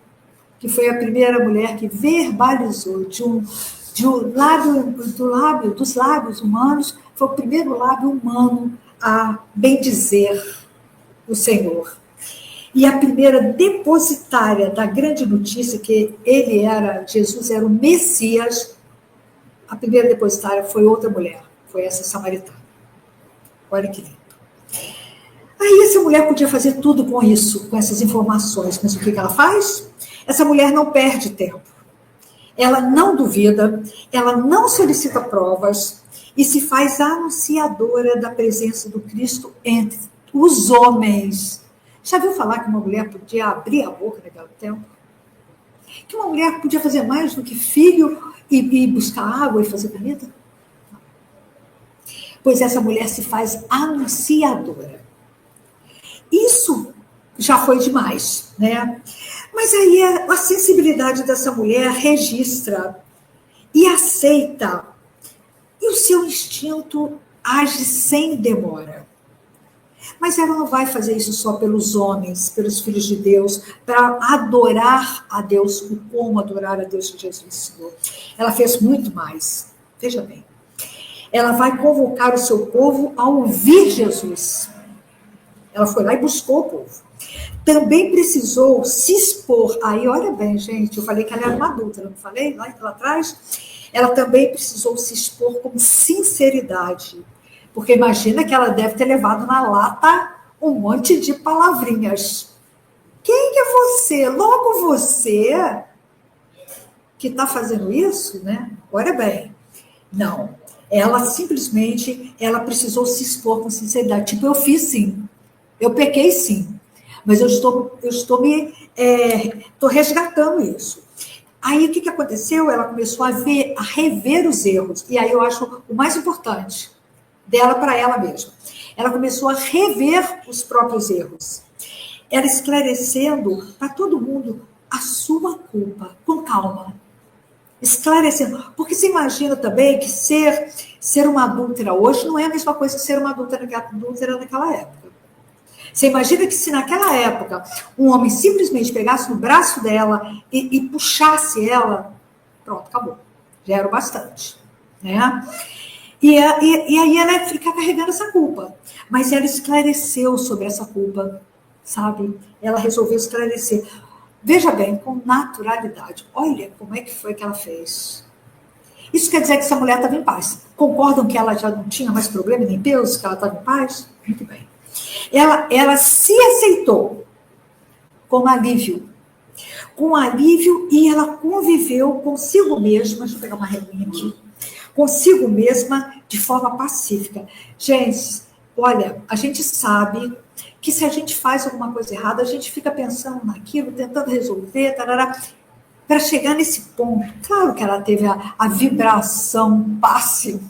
que foi a primeira mulher que verbalizou dos lábios humanos, foi o primeiro lábio humano a bendizer o Senhor. E a primeira depositária da grande notícia que Jesus era o Messias, a primeira depositária foi outra mulher, foi essa samaritana. Olha que lindo. Aí essa mulher podia fazer tudo com isso, com essas informações, mas o que ela faz? Essa mulher não perde tempo. Ela não duvida, ela não solicita provas e se faz anunciadora da presença do Cristo entre os homens. Já viu falar que uma mulher podia abrir a boca naquele tempo? Que uma mulher podia fazer mais do que filho e buscar água e fazer comida? Pois essa mulher se faz anunciadora. Isso já foi demais, né? Mas aí a sensibilidade dessa mulher registra e aceita. E o seu instinto age sem demora. Mas ela não vai fazer isso só pelos homens, pelos filhos de Deus, para adorar a Deus, como adorar a Deus que Jesus ensinou. Ela fez muito mais. Veja bem. Ela vai convocar o seu povo a ouvir Jesus. Ela foi lá e buscou o povo. Também precisou se expor. Aí, olha bem, gente, eu falei que ela era uma adulta, não falei lá atrás? Ela também precisou se expor com sinceridade. Porque imagina que ela deve ter levado na lata um monte de palavrinhas. Quem que é você? Logo você que está fazendo isso, né? Olha bem. Não. Ela simplesmente, ela precisou se expor com sinceridade. Tipo, eu fiz sim. Eu pequei sim. Mas eu estou resgatando isso. Aí o que aconteceu? Ela começou a rever os erros. E aí eu acho o mais importante dela para ela mesma. Ela começou a rever os próprios erros. Ela esclarecendo para todo mundo a sua culpa, com calma. Esclarecendo. Porque você imagina também que ser uma adúltera hoje não é a mesma coisa que ser uma adúltera naquela época. Você imagina que se naquela época um homem simplesmente pegasse no braço dela e puxasse ela, pronto, acabou. Já era o bastante. Né? E aí ela fica carregando essa culpa. Mas ela esclareceu sobre essa culpa, sabe? Ela resolveu esclarecer. Veja bem, com naturalidade. Olha como é que foi que ela fez. Isso quer dizer que essa mulher estava em paz. Concordam que ela já não tinha mais problema nem peso, que ela estava em paz? Muito bem. Ela se aceitou com alívio. Com alívio e ela conviveu consigo mesma. Deixa eu pegar uma reguinha aqui. Consigo mesma de forma pacífica. Gente, olha, a gente sabe que se a gente faz alguma coisa errada, a gente fica pensando naquilo, tentando resolver, para chegar nesse ponto. Claro que ela teve a vibração, passe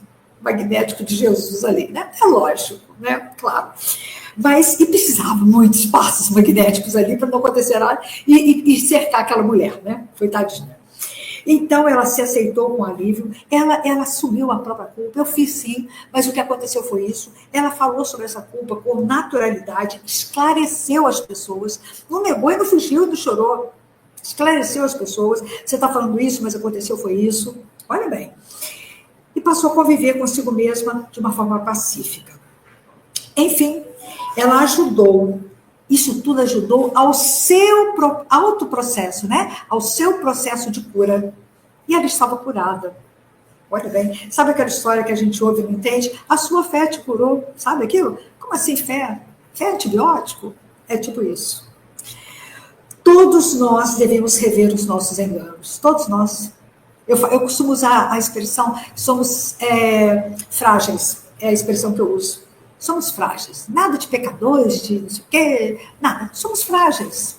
magnético de Jesus ali, né? É lógico, né? Claro. E precisava muitos passos magnéticos ali para não acontecer nada e cercar aquela mulher, né? Coitadinha. Então, ela se aceitou com alívio, ela assumiu a própria culpa, eu fiz sim, mas o que aconteceu foi isso, ela falou sobre essa culpa com naturalidade, esclareceu as pessoas, não negou e não fugiu, não chorou, esclareceu as pessoas, você está falando isso, mas aconteceu foi isso, olha bem. E passou a conviver consigo mesma de uma forma pacífica. Enfim, ela ajudou, isso tudo ajudou ao seu autoprocesso, né? Ao seu processo de cura. E ela estava curada. Olha bem, sabe aquela história que a gente ouve e não entende? A sua fé te curou, sabe aquilo? Como assim fé? Fé é antibiótico? É tipo isso. Todos nós devemos rever os nossos enganos. Todos nós. Eu costumo usar a expressão somos frágeis. É a expressão que eu uso. Somos frágeis. Nada de pecadores, de não sei o quê. Nada. Somos frágeis.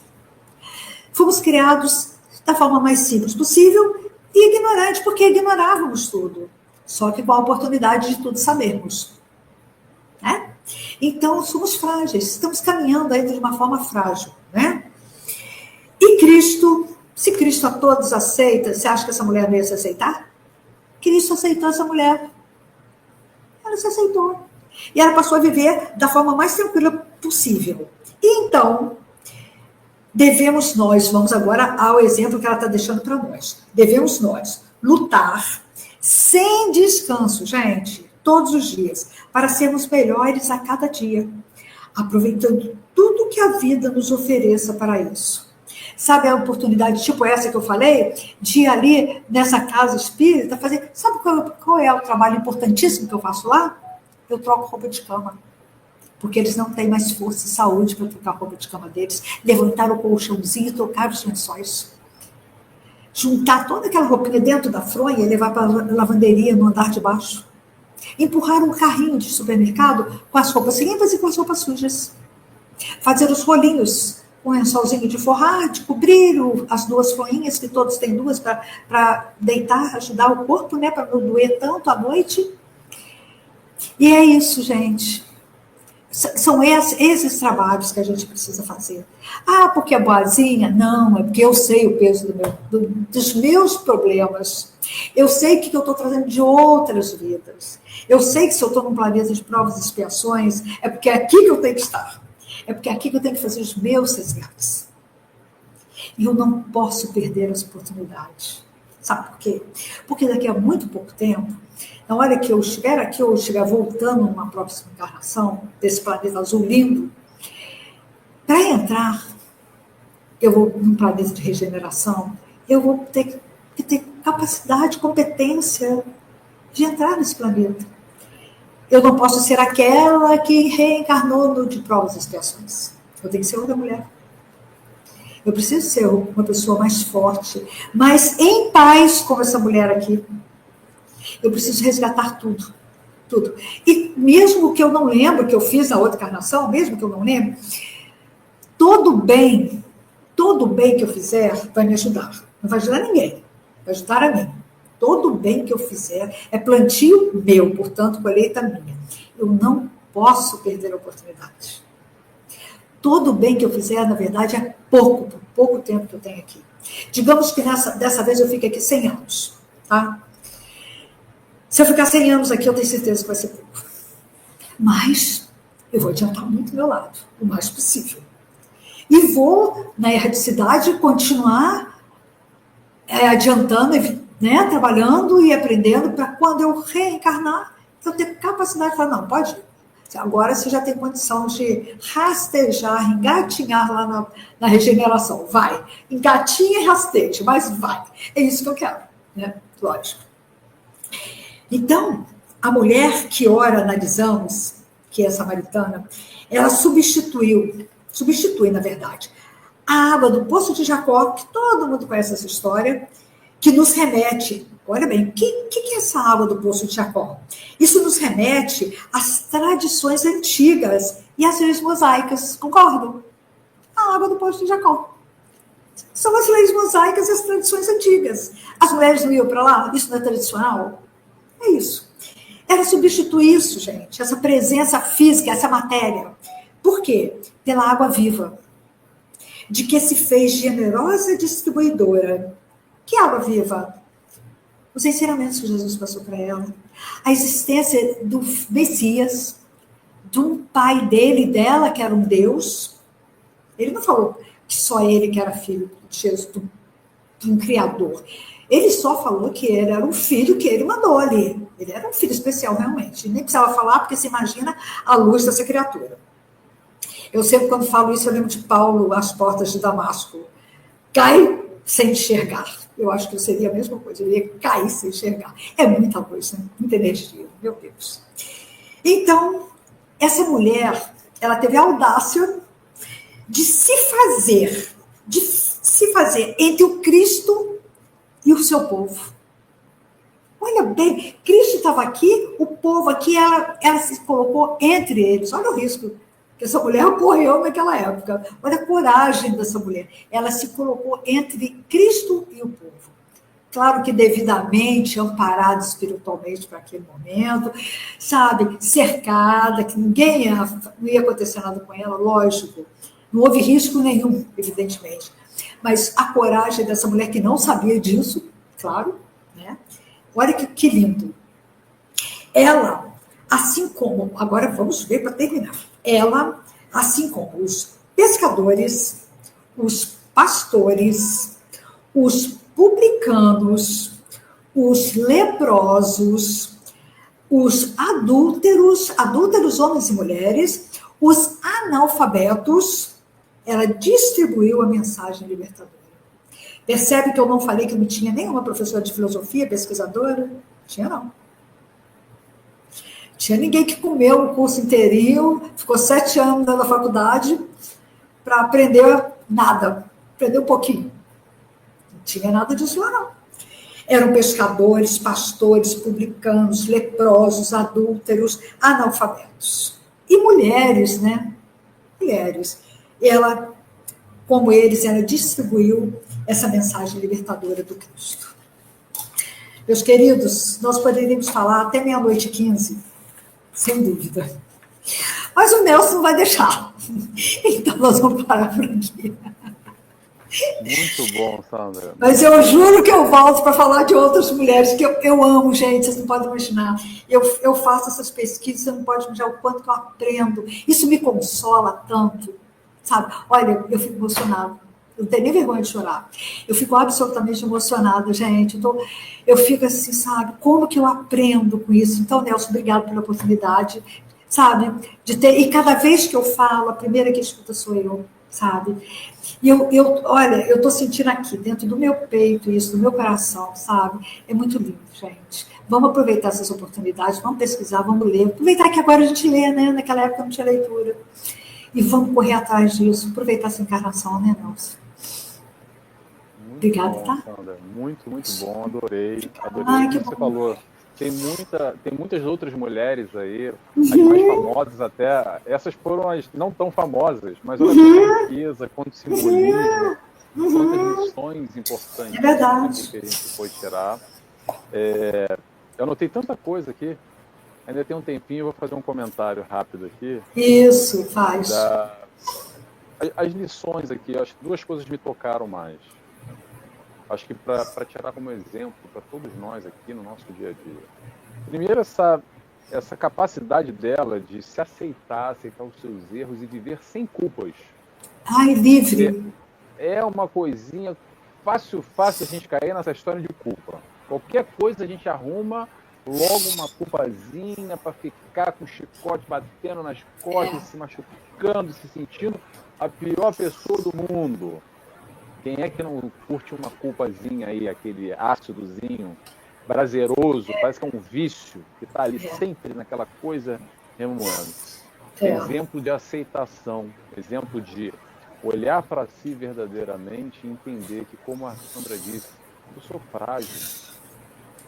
Fomos criados da forma mais simples possível e ignorantes, porque ignorávamos tudo. Só que com a oportunidade de tudo sabermos. Né? Então, somos frágeis. Estamos caminhando ainda de uma forma frágil. Né? E Cristo, se Cristo a todos aceita, você acha que essa mulher não ia se aceitar? Cristo aceitou essa mulher. Ela se aceitou. E ela passou a viver da forma mais tranquila possível. E então, devemos nós, vamos agora ao exemplo que ela está deixando para nós. Devemos nós lutar sem descanso, gente, todos os dias, para sermos melhores a cada dia, aproveitando tudo que a vida nos ofereça para isso. Sabe a oportunidade tipo essa que eu falei? De ir ali nessa casa espírita fazer... Sabe qual é o trabalho importantíssimo que eu faço lá? Eu troco roupa de cama. Porque eles não têm mais força e saúde para trocar a roupa de cama deles. Levantar o colchãozinho e trocar os lençóis. Juntar toda aquela roupinha dentro da fronha e levar para a lavanderia no andar de baixo. Empurrar um carrinho de supermercado com as roupas limpas e com as roupas sujas. Fazer os rolinhos com um lençolzinho de forrar, de cobrir as duas fronhinhas, que todos têm duas, para deitar, ajudar o corpo, né, para não doer tanto à noite. E é isso, gente. São esses trabalhos que a gente precisa fazer. Ah, porque é boazinha? Não, é porque eu sei o peso dos meus problemas. Eu sei o que eu estou trazendo de outras vidas. Eu sei que se eu estou num planeta de provas e expiações, é porque é aqui que eu tenho que estar. É porque é aqui que eu tenho que fazer os meus resgates. E eu não posso perder as oportunidades. Sabe por quê? Porque daqui a muito pouco tempo, na hora que eu estiver aqui, ou estiver voltando numa próxima encarnação, desse planeta azul lindo, para entrar, eu vou num planeta de regeneração, eu vou ter que ter capacidade, competência de entrar nesse planeta. Eu não posso ser aquela que reencarnou no de provas e expiações. Eu tenho que ser outra mulher. Eu preciso ser uma pessoa mais forte, mais em paz como essa mulher aqui. Eu preciso resgatar tudo. Tudo. E mesmo que eu não lembre o que eu fiz na outra encarnação, mesmo que eu não lembre, todo bem que eu fizer vai me ajudar. Não vai ajudar ninguém. Vai ajudar a mim. Todo bem que eu fizer é plantio meu, portanto, colheita minha. Eu não posso perder a oportunidade. Todo bem que eu fizer, na verdade, é pouco tempo que eu tenho aqui. Digamos que dessa vez eu fico aqui 100 anos, tá? Se eu ficar 100 anos aqui, eu tenho certeza que vai ser pouco. Mas eu vou adiantar muito meu lado, o mais possível. E vou, na erradicidade, continuar adiantando, né, trabalhando e aprendendo para quando eu reencarnar, eu ter capacidade de falar, não, pode ir. Agora você já tem condição de rastejar, engatinhar lá na regeneração. Vai. Engatinha e rasteja, mas vai. É isso que eu quero, né? Lógico. Então, a mulher que ora analisamos, que é a samaritana, ela substitui, na verdade, a água do Poço de Jacó, que todo mundo conhece essa história, que nos remete, olha bem, o que é essa água do Poço de Jacó? Isso nos remete às tradições antigas e às leis mosaicas, concordam? A água do Poço de Jacó. São as leis mosaicas e as tradições antigas. As mulheres não iam para lá? Isso não é tradicional? É isso. Ela substitui isso, gente, essa presença física, essa matéria. Por quê? Pela água viva, de que se fez generosa distribuidora. Que água viva? Os ensinamentos que Jesus passou para ela. A existência do Messias, de um pai dele e dela, que era um Deus. Ele não falou que só ele que era filho de Jesus, de um Criador. Ele só falou que ele era um filho que ele mandou ali. Ele era um filho especial, realmente. Nem precisava falar, porque se imagina a luz dessa criatura. Eu sempre, quando falo isso, eu lembro de Paulo às portas de Damasco. Cai sem enxergar. Eu acho que seria a mesma coisa. Ele ia cair sem enxergar. É muita luz, né? Muita energia. Meu Deus. Então, essa mulher, ela teve a audácia de se fazer entre o Cristo e o seu povo. Olha bem, Cristo estava aqui, o povo aqui, ela se colocou entre eles. Olha o risco que essa mulher correu naquela época. Olha a coragem dessa mulher. Ela se colocou entre Cristo e o povo. Claro que devidamente amparada espiritualmente para aquele momento, sabe, cercada, que não ia acontecer nada com ela, lógico. Não houve risco nenhum, evidentemente. Mas a coragem dessa mulher que não sabia disso, claro, né? Olha que lindo. Ela, assim como, agora vamos ver para terminar, ela, assim como os pescadores, os pastores, os publicanos, os leprosos, os adúlteros homens e mulheres, os analfabetos, ela distribuiu a mensagem libertadora. Percebe que eu não falei que não tinha nenhuma professora de filosofia, pesquisadora? Tinha não. Tinha ninguém que comeu o curso inteirinho, ficou 7 anos na faculdade para aprender nada, aprender um pouquinho. Não tinha nada disso lá, não. Eram pescadores, pastores, publicanos, leprosos, adúlteros, analfabetos. E mulheres, né? Mulheres. Ela, como eles, ela distribuiu essa mensagem libertadora do Cristo. Meus queridos, nós poderíamos falar até 00h15, sem dúvida. Mas o Nelson não vai deixar. Então nós vamos parar por aqui. Muito bom, Sandra. Mas eu juro que eu volto para falar de outras mulheres que eu amo, gente, vocês não podem imaginar. Eu faço essas pesquisas, você não pode imaginar o quanto que eu aprendo. Isso me consola tanto, sabe? Olha, eu fico emocionada. Eu não tenho nem vergonha de chorar. Eu fico absolutamente emocionada, gente. Eu fico assim, sabe? Como que eu aprendo com isso? Então, Nelson, obrigado pela oportunidade, sabe? De ter. E cada vez que eu falo, a primeira que escuta sou eu, sabe? E olha, eu estou sentindo aqui, dentro do meu peito, isso, do meu coração, sabe? É muito lindo, gente. Vamos aproveitar essas oportunidades, vamos pesquisar, vamos ler. Aproveitar que agora a gente lê, né? Naquela época não tinha leitura. E vamos correr atrás disso, aproveitar essa encarnação, né, Nelson? Obrigada, bom, tá? Sandra. Muito bom, adorei. Ai, Adorei o que você bom. falou. Tem muitas outras mulheres aí, as mais famosas até. Essas foram as não tão famosas, mas olha quanta riqueza, quanto simbolismo, quantas lições importantes É verdade. que a gente pode tirar. Eu anotei tanta coisa aqui, ainda tem um tempinho, eu vou fazer um comentário rápido aqui. Isso, faz. As lições aqui, acho que 2 coisas me tocaram mais. Acho que para tirar como exemplo para todos nós aqui no nosso dia a dia. Primeiro, essa capacidade dela de se aceitar os seus erros e viver sem culpas. Ai, livre. É uma coisinha fácil a gente cair nessa história de culpa. Qualquer coisa a gente arruma logo uma culpazinha para ficar com o chicote batendo nas costas, se machucando, se sentindo a pior pessoa do mundo. Quem é que não curte uma culpazinha aí, aquele ácidozinho prazeroso, parece que é um vício que está ali sempre naquela coisa remoendo. Exemplo de aceitação, exemplo de olhar para si verdadeiramente e entender que, como a Sandra disse, eu sou frágil.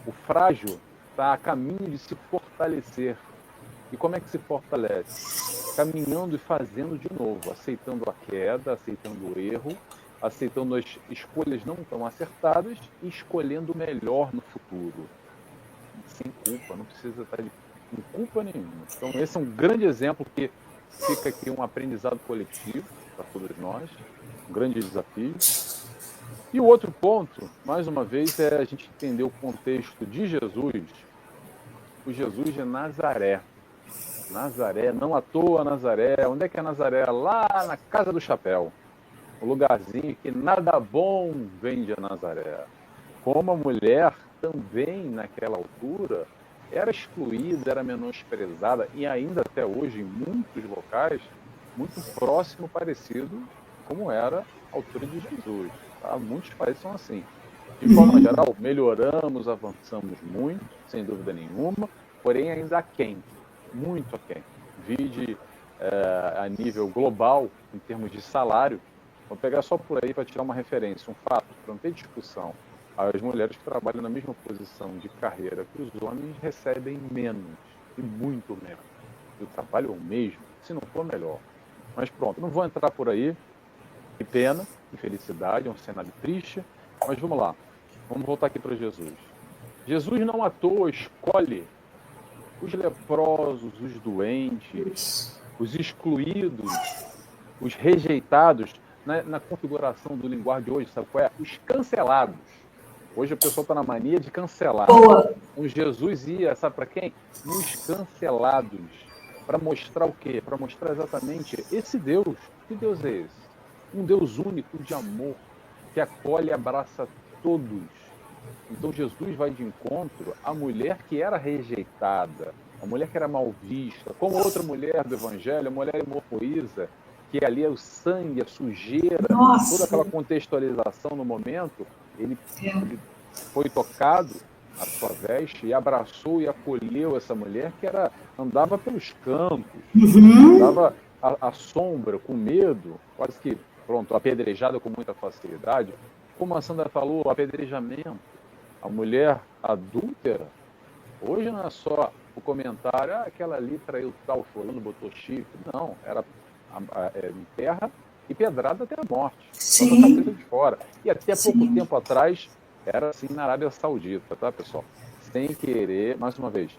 O frágil está a caminho de se fortalecer. E como é que se fortalece? Caminhando e fazendo de novo, aceitando a queda, aceitando o erro, aceitando as escolhas não tão acertadas e escolhendo o melhor no futuro. Sem culpa, não precisa estar com culpa nenhuma. Então, esse é um grande exemplo que fica aqui um aprendizado coletivo para todos nós, um grande desafio. E o outro ponto, mais uma vez, é a gente entender o contexto de Jesus, o Jesus de Nazaré. Nazaré, não à toa Nazaré. Onde é que é Nazaré? Lá na Casa do Chapéu. Um lugarzinho que nada bom vem de Nazaré. Como a mulher também, naquela altura, era excluída, era menosprezada, e ainda até hoje, em muitos locais, muito próximo, parecido, como era a altura de Jesus. Tá? Muitos países são assim. De forma geral, melhoramos, avançamos muito, sem dúvida nenhuma, porém ainda aquém, muito aquém. Vide a nível global, em termos de salário, vou pegar só por aí para tirar uma referência, um fato, para não ter discussão. As mulheres que trabalham na mesma posição de carreira que os homens recebem menos, e muito menos. E o trabalho é o mesmo, se não for melhor. Mas pronto, não vou entrar por aí. Que pena, que felicidade, é um cenário triste. Mas vamos lá, vamos voltar aqui para Jesus. Jesus não à toa escolhe os leprosos, os doentes, os excluídos, os rejeitados, na configuração do linguagem de hoje, sabe qual é? Os cancelados. Hoje a pessoa está na mania de cancelar. Boa. O Jesus ia, sabe para quem? Nos cancelados. Para mostrar o quê? Para mostrar exatamente esse Deus. Que Deus é esse? Um Deus único de amor, que acolhe e abraça todos. Então Jesus vai de encontro à mulher que era rejeitada, a mulher que era mal vista, como outra mulher do Evangelho, a mulher hemorroísa, que ali é o sangue, a sujeira, toda aquela contextualização no momento, ele foi tocado a sua veste e abraçou e acolheu essa mulher que andava pelos campos, andava à sombra, com medo, quase que, pronto, apedrejada com muita facilidade. Como a Sandra falou, apedrejamento. A mulher adúltera, hoje não é só o comentário, aquela ali traiu tal, fulano, botou chifre. Não, era em terra e pedrada até a morte. Sim. De fora. E até pouco tempo atrás, era assim na Arábia Saudita, tá, pessoal? Sem querer, mais uma vez,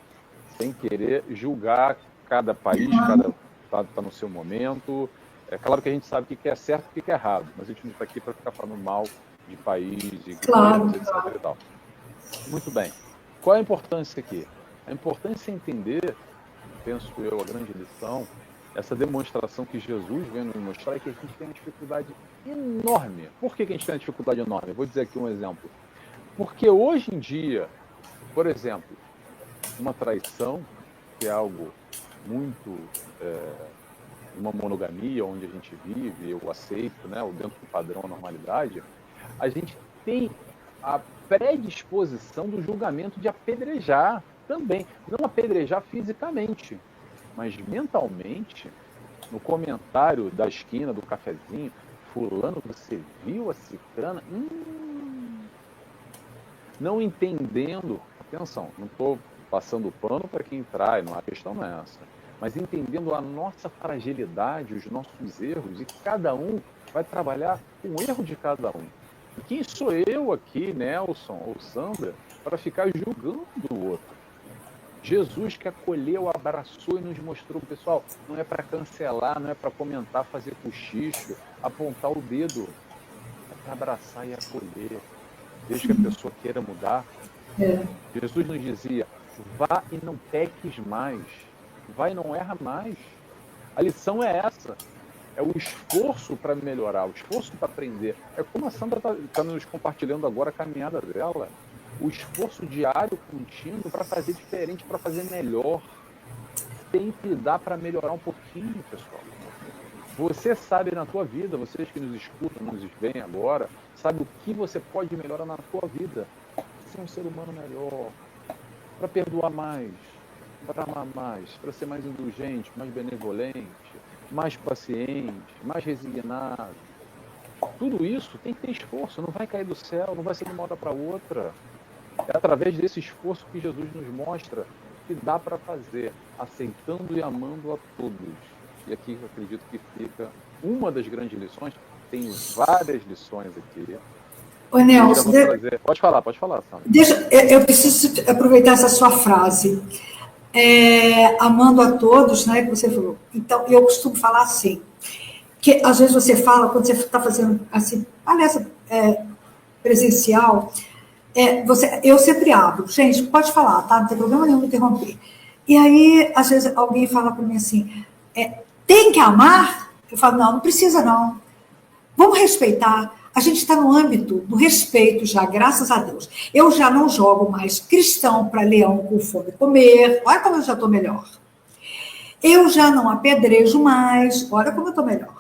sem querer julgar cada país, cada estado está no seu momento. É claro que a gente sabe o que é certo e o que é errado, mas a gente não está aqui para ficar falando mal de país, de governos, etc. E tal. Muito bem. Qual é a importância aqui? A importância é entender, penso eu, a grande lição, essa demonstração que Jesus vem nos mostrar é que a gente tem uma dificuldade enorme. Por que a gente tem uma dificuldade enorme? Eu vou dizer aqui um exemplo. Porque hoje em dia, por exemplo, uma traição, que é algo muito... uma monogamia onde a gente vive, eu aceito, né, dentro do padrão, a normalidade, a gente tem a predisposição do julgamento de apedrejar também. Não apedrejar fisicamente, mas mentalmente, no comentário da esquina, do cafezinho, fulano, você viu a ciclana? Não entendendo, atenção, não estou passando pano para quem trai, a questão não é essa, mas entendendo a nossa fragilidade, os nossos erros, e cada um vai trabalhar com o erro de cada um. E quem sou eu aqui, Nelson ou Sandra, para ficar julgando o outro? Jesus que acolheu, abraçou e nos mostrou, pessoal, não é para cancelar, não é para comentar, fazer cochicho, apontar o dedo, é para abraçar e acolher, desde que a pessoa queira mudar. Jesus nos dizia, vá e não peques mais, vá e não erra mais. A lição é essa, é o esforço para melhorar, o esforço para aprender. É como a Sandra está nos compartilhando agora a caminhada dela, o esforço diário, contínuo, para fazer diferente, para fazer melhor. Sempre dá para melhorar um pouquinho, pessoal. Você sabe na tua vida, vocês que nos escutam, nos veem agora, sabe o que você pode melhorar na tua vida. Ser um ser humano melhor, para perdoar mais, para amar mais, para ser mais indulgente, mais benevolente, mais paciente, mais resignado. Tudo isso tem que ter esforço, não vai cair do céu, não vai ser de uma hora para outra. É através desse esforço que Jesus nos mostra que dá para fazer, aceitando e amando a todos. E aqui eu acredito que fica uma das grandes lições, tem várias lições aqui. Ô, Nelson, pode falar, Sandra. Eu preciso aproveitar essa sua frase. Amando a todos, né, que você falou. Então, eu costumo falar assim, que às vezes você fala, quando você está fazendo assim, palestra presencial, eu sempre abro, gente, pode falar, tá? Não tem problema nenhum me interromper. E aí, às vezes, alguém fala para mim assim, tem que amar? Eu falo, não precisa não. Vamos respeitar. A gente está no âmbito do respeito já, graças a Deus. Eu já não jogo mais cristão para leão com fome comer. Olha como eu já estou melhor. Eu já não apedrejo mais. Olha como eu estou melhor.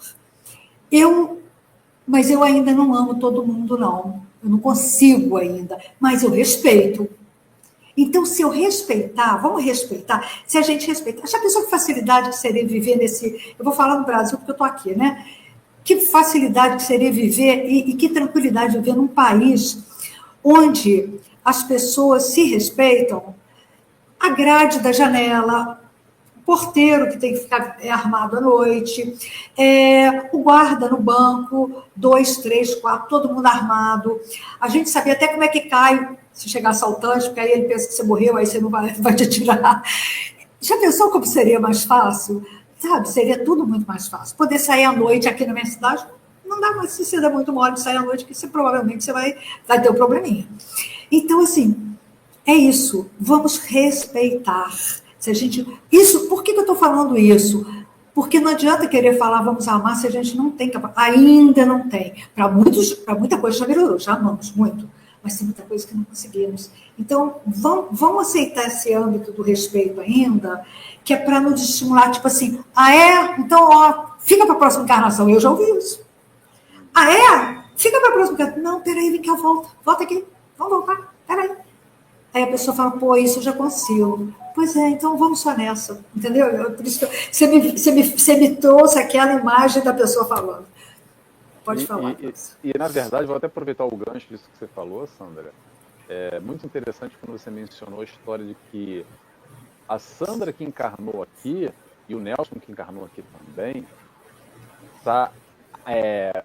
Mas eu ainda não amo todo mundo, não. Eu não consigo ainda. Mas eu respeito. Então, se eu respeitar, vamos respeitar, se a gente respeitar, já pensou que facilidade que seria viver nesse... Eu vou falar no Brasil porque eu estou aqui, né? Que facilidade que seria viver e que tranquilidade viver num país onde as pessoas se respeitam, a grade da janela, o porteiro que tem que ficar armado à noite, o guarda no banco, 2, 3, 4, todo mundo armado. A gente sabia até como é que cai se chegar assaltante, porque aí ele pensa que você morreu, aí você não vai te atirar. Já pensou como seria mais fácil? Sabe, seria tudo muito mais fácil. Poder sair à noite aqui na minha cidade, não dá mais, se você dá muito mole de sair à noite, que você provavelmente vai ter um probleminha. Então, assim, é isso. Vamos respeitar. Se a gente... Isso, por que eu estou falando isso? Porque não adianta querer falar vamos amar se a gente não tem capacidade. Ainda não tem. Para muita coisa já melhorou, já amamos muito. Mas tem muita coisa que não conseguimos. Então, vamos aceitar esse âmbito do respeito ainda, que é para nos estimular, tipo assim, então, fica para a próxima encarnação. Eu já ouvi isso. Fica para a próxima encarnação. Não, peraí, vem cá, volta aqui. Vamos voltar, peraí. Aí a pessoa fala, pô, isso eu já consigo. Pois é, então vamos só nessa, entendeu? Por isso que você me trouxe aquela imagem da pessoa falando. Pode falar. Na verdade, vou até aproveitar o gancho disso que você falou, Sandra. É muito interessante quando você mencionou a história de que a Sandra que encarnou aqui, e o Nelson que encarnou aqui também, está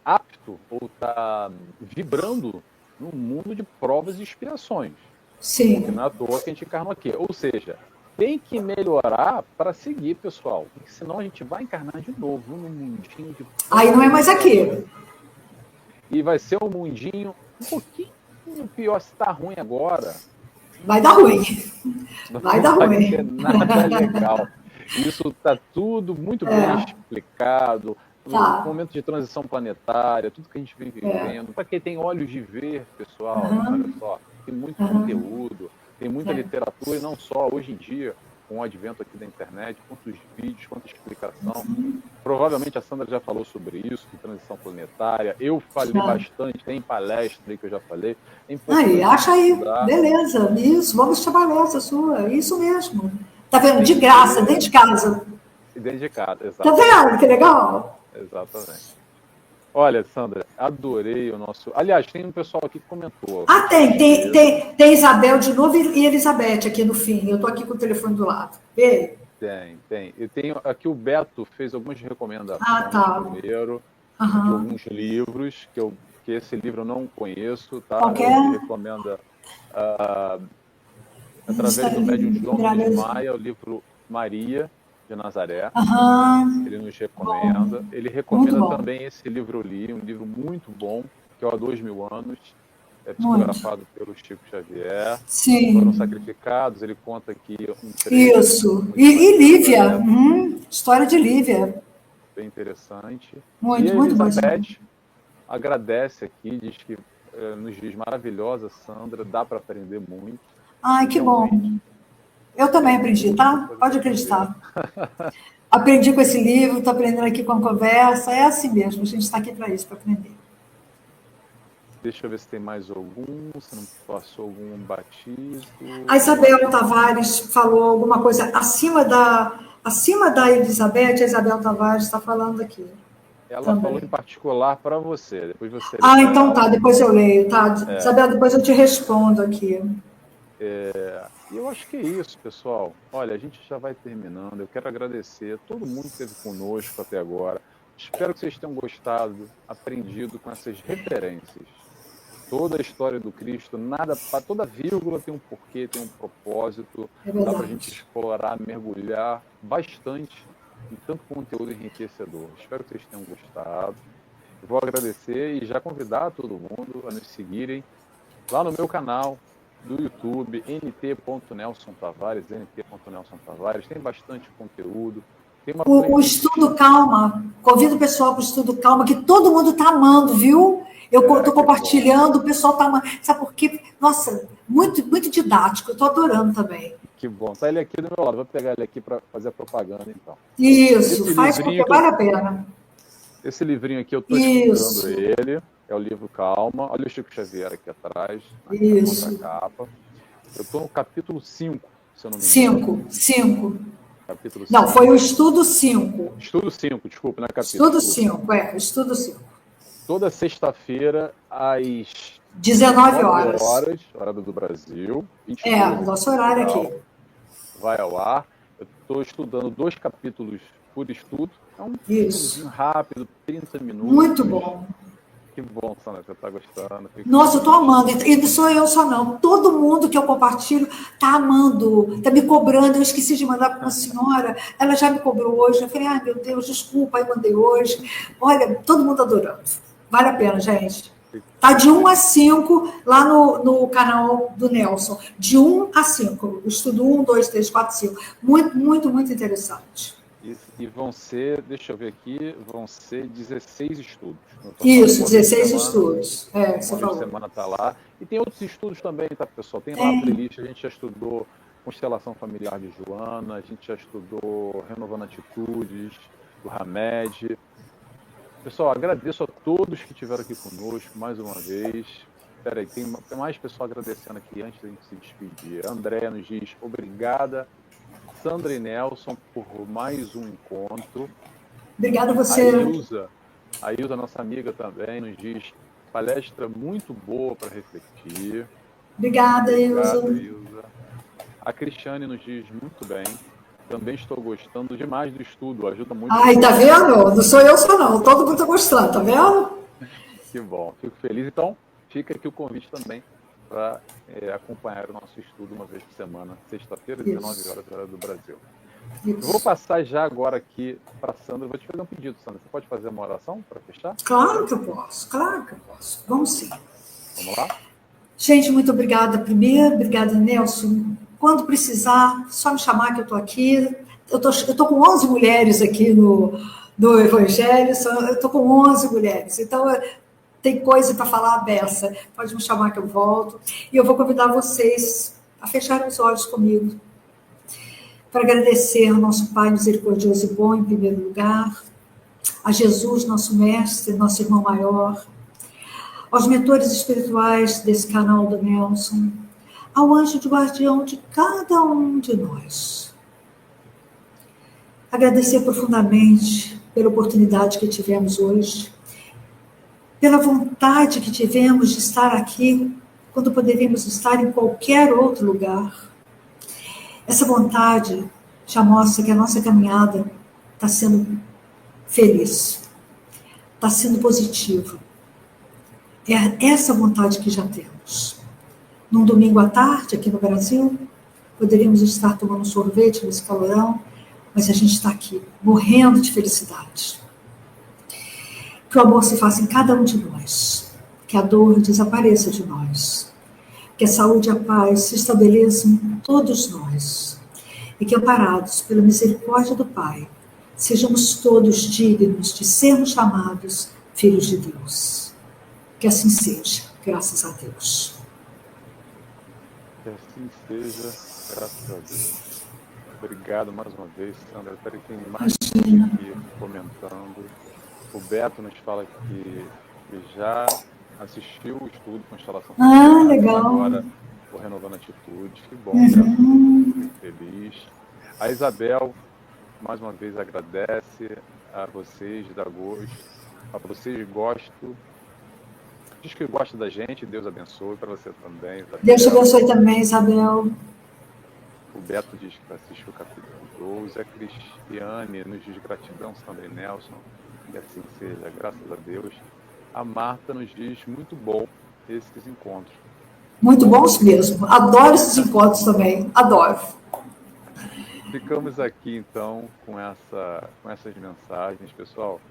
apto ou está vibrando num mundo de provas e expiações. Sim. Porque não é à toa que a gente encarnou aqui. Ou seja, tem que melhorar para seguir, pessoal. Porque senão a gente vai encarnar de novo num mundinho de... Aí não é mais aqui. E vai ser um mundinho um pouquinho pior. Se tá ruim agora, vai dar ruim. Vai dar ruim. Não vai ser nada legal. Isso tá tudo muito bem explicado. No momento de transição planetária, tudo que a gente vem vivendo. Para quem tem olhos de ver, pessoal, olha só, tem muito conteúdo, tem muita literatura, e não só hoje em dia, com o advento aqui da internet, quantos vídeos, quanta explicação. Provavelmente a Sandra já falou sobre isso, de transição planetária. Eu falei bastante, tem palestra aí que eu já falei. Aí, acha aí, beleza, isso, vamos trabalhar essa sua, isso mesmo. Tá vendo? De graça, dentro de casa. Dentro de casa, exato. Tá vendo? Que legal. Exatamente. Olha, Sandra, adorei o nosso... Aliás, tem um pessoal aqui que comentou. Tem Isabel de novo e Elizabeth aqui no fim. Eu estou aqui com o telefone do lado. Vê? Tem. Eu tenho aqui o Beto fez algumas recomendações primeiro de alguns livros, que esse livro eu não conheço, tá? Ele recomenda através do médium João Luiz Maia, o livro Maria de Nazaré. Ele nos recomenda. Ele recomenda também esse livro eu li, um livro muito bom, que é o Há 2000 Anos, psicografado pelo Chico Xavier. Sim. Foram sacrificados, ele conta aqui um trecho. Isso. E Lívia. História de Lívia. Bem interessante. Muito, e a muito Elizabeth agradece aqui, diz que nos diz maravilhosa, Sandra, dá para aprender muito. Ai, que bom. Eu também aprendi, tá? Pode acreditar. Aprendi com esse livro, estou aprendendo aqui com a conversa. É assim mesmo, a gente está aqui para isso, para aprender. Deixa eu ver se tem mais algum, se não passou algum batismo. A Isabel Tavares falou alguma coisa acima da Elizabeth, a Isabel Tavares está falando aqui. Ela falou em particular para você. Depois você então tá, depois eu leio, tá? Isabel, depois eu te respondo aqui. E eu acho que é isso, pessoal. Olha, a gente já vai terminando. Eu quero agradecer a todo mundo que esteve conosco até agora. Espero que vocês tenham gostado, aprendido com essas referências. Toda a história do Cristo, toda vírgula tem um porquê, tem um propósito. Dá para a gente explorar, mergulhar bastante em tanto conteúdo enriquecedor. Espero que vocês tenham gostado. Eu vou agradecer e já convidar todo mundo a nos seguirem lá no meu canal do YouTube, nt.Nelson Tavares, tem bastante conteúdo. Tem o Estudo Calma, convido o pessoal para o Estudo Calma, que todo mundo está amando, viu? Eu estou compartilhando, o pessoal está amando. Sabe por quê? Nossa, muito, muito didático, eu estou adorando também. Que bom. Tá ele aqui do meu lado, vou pegar ele aqui para fazer a propaganda, então. Isso, faz porque vale a pena. Esse livrinho aqui, eu estou estudando ele. É o livro Calma. Olha o Chico Xavier aqui atrás, na capa. Eu estou no capítulo 5, se eu não me engano. 5. Capítulo 5. Não, foi o estudo 5. Estudo 5, desculpa, não é capítulo. Estudo 5, estudo 5. Toda sexta-feira, às 19 horas. Hora do Brasil. 22, nosso horário aqui. Vai ao ar. Eu estou estudando 2 capítulos por estudo. É um Isso. rápido, 30 minutos. Muito bom. Que bom, Sandra, você está gostando. Nossa, eu estou amando. E não sou eu só, não. Todo mundo que eu compartilho está amando, está me cobrando. Eu esqueci de mandar para uma senhora, ela já me cobrou hoje. Eu falei, ai, meu Deus, desculpa, aí mandei hoje. Olha, todo mundo adorando. Vale a pena, gente. Está de 1 a 5 lá no canal do Nelson. De 1 a 5. Estudo 1, 2, 3, 4, 5. Muito, muito, muito interessante. E vão ser, deixa eu ver aqui, vão ser 16 estudos. Isso, 16 estudos. Você falou. Semana está lá. E tem outros estudos também, tá, pessoal? Tem lá a playlist, a gente já estudou Constelação Familiar de Joana, a gente já estudou Renovando Atitudes, do Hamed. Pessoal, agradeço a todos que estiveram aqui conosco mais uma vez. Espera aí, tem mais pessoal agradecendo aqui antes da gente se despedir. A Andréa nos diz, obrigada, Sandra e Nelson, por mais um encontro. Obrigada a você. A Ilza, nossa amiga também, nos diz, palestra muito boa para refletir. Obrigada, Ilza. A Cristiane nos diz, muito bem. Também estou gostando demais do estudo, ajuda muito. Ai, tá vendo? Não sou eu só não, todo mundo está gostando, tá vendo? Que bom, fico feliz. Então, fica aqui o convite também para acompanhar o nosso estudo uma vez por semana, sexta-feira, 19 horas, hora do Brasil. Isso. Eu vou passar já agora aqui para a Sandra, vou te fazer um pedido, Sandra. Você pode fazer uma oração para fechar? Claro que eu posso. Vamos sim. Vamos lá? Gente, muito obrigada primeiro, obrigada, Nelson. Quando precisar, só me chamar que eu estou aqui. Eu tô com 11 mulheres aqui no Evangelho, eu estou com 11 mulheres. Então, tem coisa para falar a beça. Pode me chamar que eu volto. E eu vou convidar vocês a fecharem os olhos comigo, para agradecer ao nosso Pai misericordioso e bom, em primeiro lugar, a Jesus, nosso mestre, nosso irmão maior, aos mentores espirituais desse canal do Nelson, ao anjo de guardião de cada um de nós. Agradecer profundamente pela oportunidade que tivemos hoje, pela vontade que tivemos de estar aqui, quando poderíamos estar em qualquer outro lugar. Essa vontade já mostra que a nossa caminhada está sendo feliz, está sendo positiva. É essa vontade que já temos. Num domingo à tarde, aqui no Brasil, poderíamos estar tomando sorvete nesse calorão, mas a gente está aqui, morrendo de felicidade. Que o amor se faça em cada um de nós, que a dor desapareça de nós, que a saúde e a paz se estabeleçam em todos nós, e que, amparados pela misericórdia do Pai, sejamos todos dignos de sermos chamados filhos de Deus. Que assim seja, graças a Deus. Que assim seja, graças a Deus. Obrigado mais uma vez, Sandra. Espero que tem mais gente aqui comentando. O Beto nos fala que já assistiu o estudo Constelação Familiar. Legal. Agora, o Renovando Atitudes. Que bom, Beto. Fico feliz. A Isabel, mais uma vez, agradece a vocês, dá gosto. A vocês gostam. Diz que gosta da gente, Deus abençoe. Para você também, Isabel. Deus te abençoe também, Isabel. O Beto diz que assistiu o capítulo 12. A Cristiane nos diz gratidão, Sandra e Nelson. Que assim seja, graças a Deus. A Marta nos diz muito bom esses encontros. Muito bons mesmo. Adoro esses encontros também. Adoro. Ficamos aqui, então, com essas mensagens, pessoal.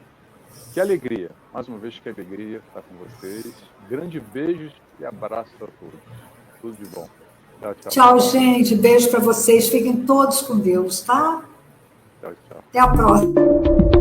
Que alegria. Mais uma vez, que alegria estar com vocês. Grande beijos e abraço a todos. Tudo de bom. Tchau, tchau. Tchau, gente. Beijo para vocês. Fiquem todos com Deus, tá? Tchau, tchau. Até a próxima.